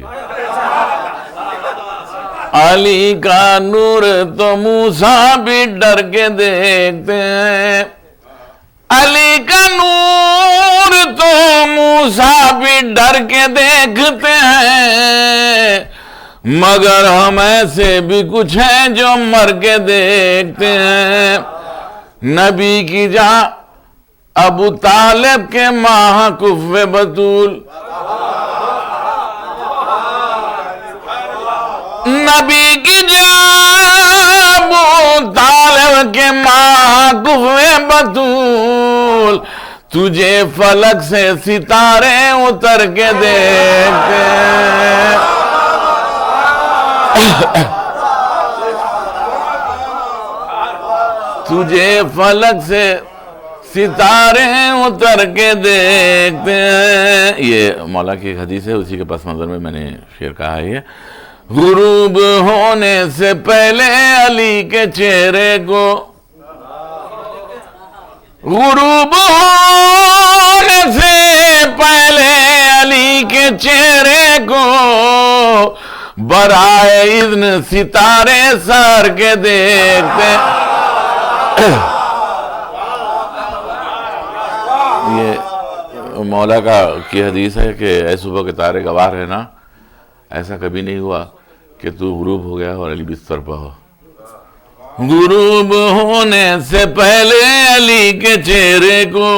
علی کا نور تو موسیٰ بھی ڈر کے دیکھتے ہیں، علی کا نور تو موسیٰ بھی ڈر کے دیکھتے ہیں، مگر ہم ایسے بھی کچھ ہیں جو مر کے دیکھتے ہیں. نبی کی جہاں ابو طالب کے ماہ کف بطول، نبی کی جہاں ابو طالب کے ماہ کف بطول، تجھے فلک سے ستارے اتر کے دیکھتے ہیں. تجھے فلک سے ستارے اتر کے دیکھتے ہیں. یہ مولا کی ایک حدیث ہے، اسی کے پس منظر میں میں نے شعر کہا ہے. یہ غروب ہونے سے پہلے علی کے چہرے کو، غروب ہونے سے پہلے علی کے چہرے کو، برائے اذن ستارے سر کے دیکھتے. یہ مولا کی حدیث ہے کہ اے صبح کے تارے گوار ہے نا، ایسا کبھی نہیں ہوا کہ تو غروب ہو گیا اور علی بستر پر ہو. غروب ہونے سے پہلے علی کے چہرے کو،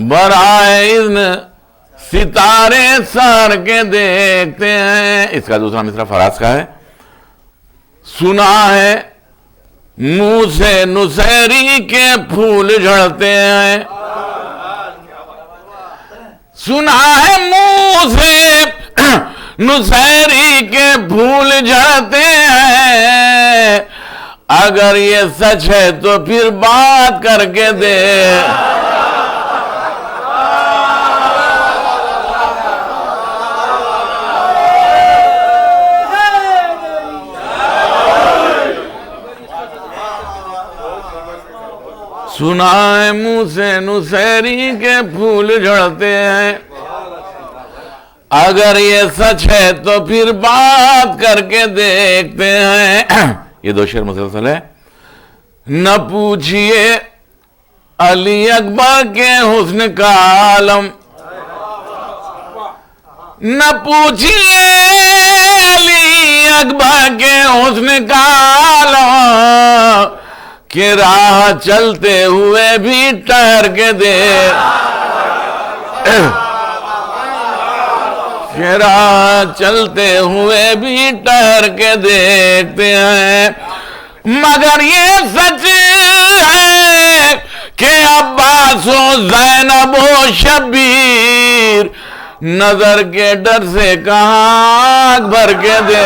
برائے اذن ستارے سار کے دیکھتے ہیں. اس کا دوسرا مصرع فراز کا ہے. سنا ہے منہ سے نسیری کے پھول جھڑتے ہیں. سنا ہے منہ سے نسیری کے پھول جھڑتے ہیں. اگر یہ سچ ہے تو پھر بات کر کے دے. سنا ہے منہ سے نسیری کے پھول جھڑتے ہیں. اگر یہ سچ ہے تو پھر بات کر کے دیکھتے ہیں. یہ دو شعر مسلسل ہے. نہ پوچھئے علی اکبر کے حسن کا عالم, نہ پوچھئے علی اکبر کے حسن کا عالم, کہ راہ چلتے ہوئے بھی ٹھہر کے دے. کہ راہ چلتے ہوئے بھی ٹھہر کے دیکھتے ہیں. مگر یہ سچ ہے کہ عباس و زینب و شبیر نظر کے ڈر سے کہاں آنکھ بھر کے دے.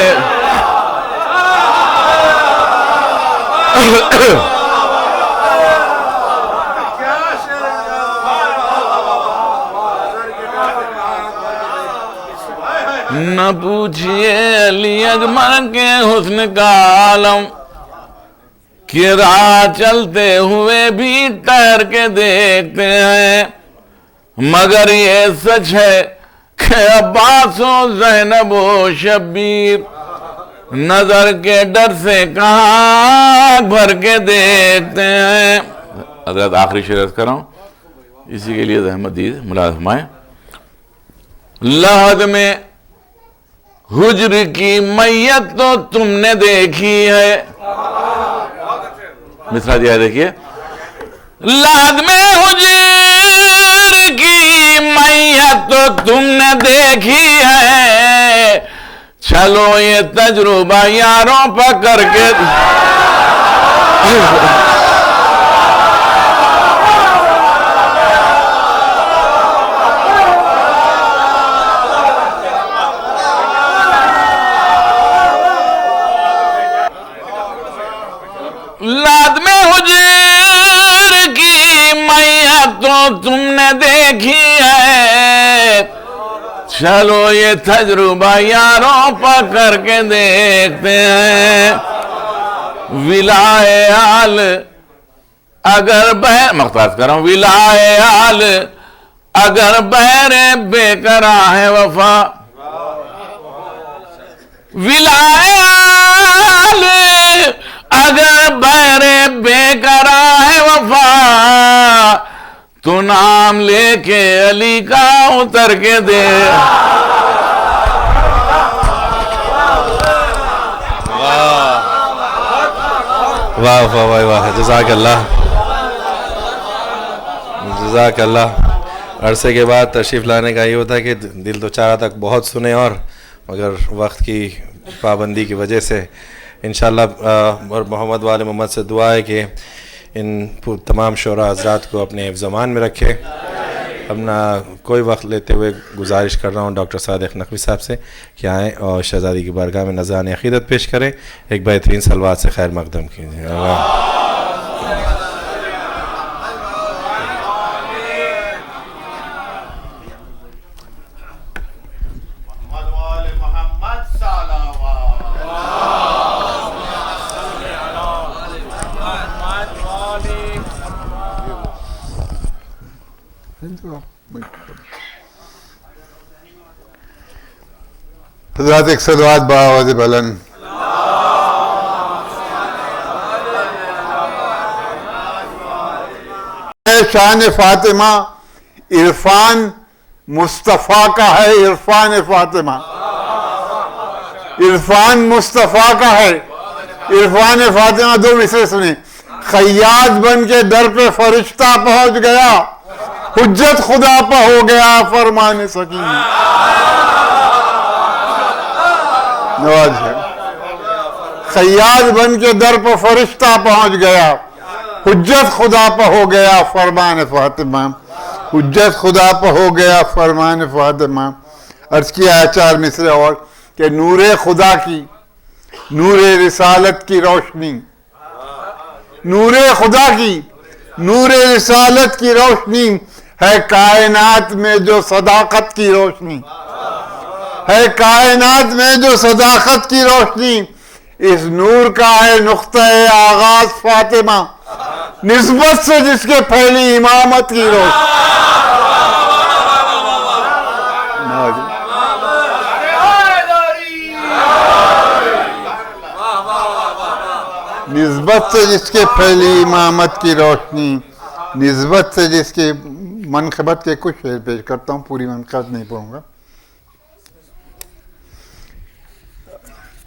نہ پوچھئے علی اکبر کے حسن کا عالم, کہ راہ چلتے ہوئے بھی ٹھہر کے دیکھتے ہیں. مگر یہ سچ ہے کہ عباس و زینب و شبیر نظر کے ڈر سے کہاں بھر کے دیکھتے ہیں. حضرت آخری شعر عرض کر رہا ہوں, اسی کے لیے زحمت دی ملاحظہ فرمائیں. لحد میں حجر کی میت تو تم نے دیکھی ہے. مصرع دیا ہے دیکھیے. لحد میں حجر کی میت تو تم نے دیکھی ہے. چلو یہ تجربہ یاروں پکڑ کے لاد میں حجر کی میت تو تم نے دیکھی ہے. چلو یہ تجربہ یاروں پکڑ کے دیکھتے ہیں. ولائے حال اگر مختص کر رہا ہوں. ولائے حال اگر بہر بے قرار ہے وفا, ولائے حال اگر بہر بے قرار ہے وفا, تو نام لے کے علی کا اتر کے دے.
واہ واہ واہ واہ, جزاک اللہ جزاک اللہ. عرصے کے بعد تشریف لانے کا یہ ہوتا ہے کہ دل تو چاہا تک بہت سنے, اور مگر وقت کی پابندی کی وجہ سے انشاءاللہ اور محمد وال محمد سے دعا ہے کہ ان تمام شعراء حضرات کو اپنے حفظ امان میں رکھے. اپنا کوئی وقت لیتے ہوئے گزارش کر رہا ہوں ڈاکٹر صادق نقوی صاحب سے کہ آئیں اور شہزادی کی بارگاہ میں نذران عقیدت پیش کریں. ایک بہترین صلوات سے خیر مقدم کیجیے.
حضرات ایک صلوات بآواز بلند. شان فاطمہ عرفان مصطفیٰ کا ہے. عرفان فاطمہ عرفان مصطفیٰ کا ہے. عرفان فاطمہ دو مصرے سنیں. خیاط بن کے در پہ فرشتہ پہنچ گیا, حجت خدا پہ ہو گیا فرمان سکینہ. نواز ہے خیاط بن کے در پہ فرشتہ پہنچ گیا. حجت خدا پہ ہو گیا فرمان فاطمہ. حجت خدا پہ ہو گیا فرمان فاطمہ. عرض کیا ہے 4 مصرے اور کہ نور خدا کی، نور رسالت کی روشنی، نور خدا کی، نور رسالت کی روشنی ہے کائنات میں جو صداقت کی روشنی، ہے کائنات میں جو صداقت کی روشنی. اس نور کا ہے نقطہ آغاز فاطمہ، نسبت سے جس کے پھیلی امامت کی روشنی. نسبت سے جس کے پھیلی امامت کی روشنی، نسبت سے جس کے منقبت کے کچھ شعر پیش کرتا ہوں، پوری منقبت نہیں پڑھوں گا.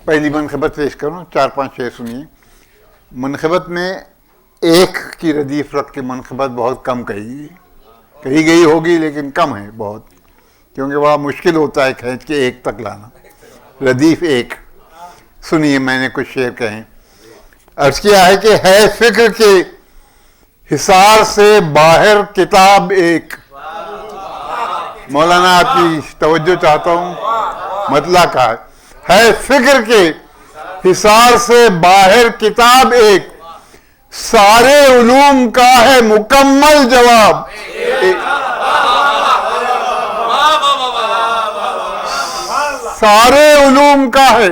پہلی منقبت پیش کروں، 4-5 شعر سنیے. منقبت میں ایک کی ردیف رکھ کے منقبت بہت کم کہی گئی ہوگی، لیکن کم ہے بہت، کیونکہ بڑا مشکل ہوتا ہے کھینچ کے ایک تک لانا. ردیف ایک سنیے، میں نے کچھ شعر کہیں. عرض کیا ہے کہ ہے فکر کے حصار سے باہر کتاب ایک. مولانا آپ کی توجہ چاہتا ہوں، مطلع کا ہے فکر کے حصار سے باہر کتاب ایک، سارے علوم کا ہے مکمل جواب. سارے علوم کا ہے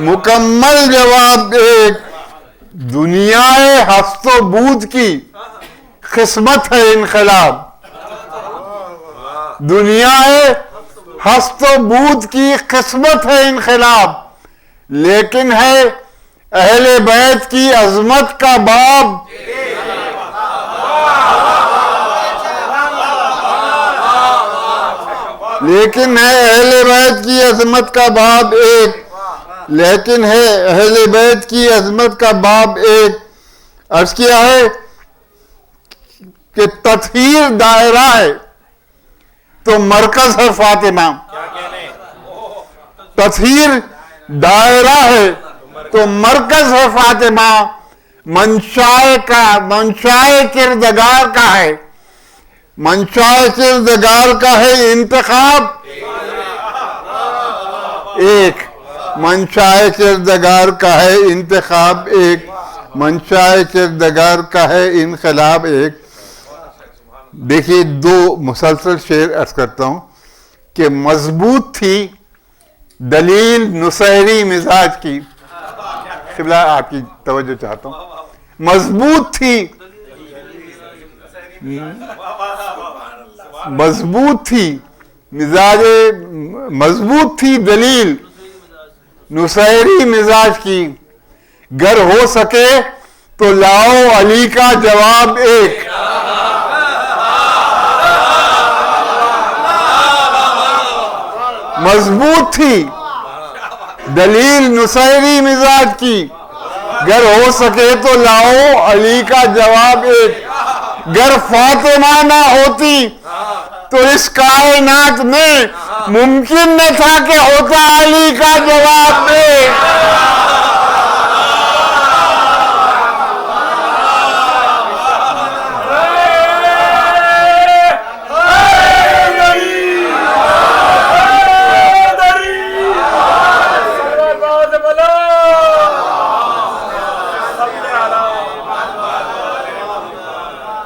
مکمل جواب ایک. دنیا ہست و بود کی قسمت ہے انقلاب. دنیا ہست و بود کی قسمت ہے انقلاب، لیکن ہے اہل بیت کی عظمت کا باب. لیکن ہے اہل بیت کی عظمت کا باب ایک، لیکن ہے اہل بیت کی عظمت کا باب ایک. عرض کیا ہے کہ تطہیر دائرہ ہے تو مرکز ہے فاطمہ. تطہیر دائرہ ہے تو مرکز ہے فاطمہ. منشائے کردگار کا ہے، منشائے کردگار کا ہے انتخاب ایک. منشائے کردگار کا ہے انتخاب ایک، منشائے کردگار کا ہے انقلاب ایک. دیکھیے 2 مسلسل شعر عرض کرتا ہوں کہ مضبوط تھی دلیل نصیری مزاج کی. قبلہ آپ کی توجہ چاہتا ہوں. مضبوط تھی مزاج، مضبوط تھی دلیل نصیری مزاج کی. گر ہو سکے تو لاؤ علی کا جواب ایک. مضبوط تھی دلیل نصیری مزاج کی، گر ہو سکے تو لاؤ علی کا جواب ایک. گر فاطمہ نہ ہوتی تو اس کائنات میں ممکن نہ تھا کہ ہوتا علی کا جواب ایک.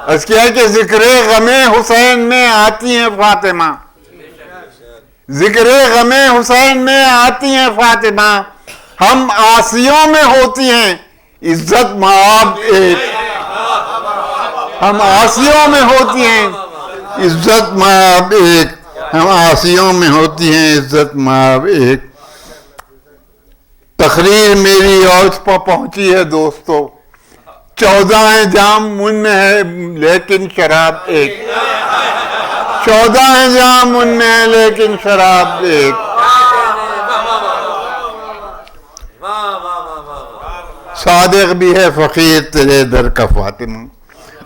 اس کیا ہے کہ ذکر غم حسین میں آتی ہیں فاطمہ، ذکر غم حسین میں آتی ہیں فاطمہ. ہم عاصیوں میں ہوتی ہیں عزت مآب ایک. ہم عاصیوں میں ہوتی ہیں عزت مآب ایک. ہم عاصیوں میں ہوتی ہیں عزت مآب ایک. تقریر میری اوج پر پہنچی ہے دوستو، 14 جام من میں ہے لیکن شراب ایک. 14 جام من میں ہے لیکن شراب ایک. صادق بھی ہے فقیر تیرے در کا فاطمہ.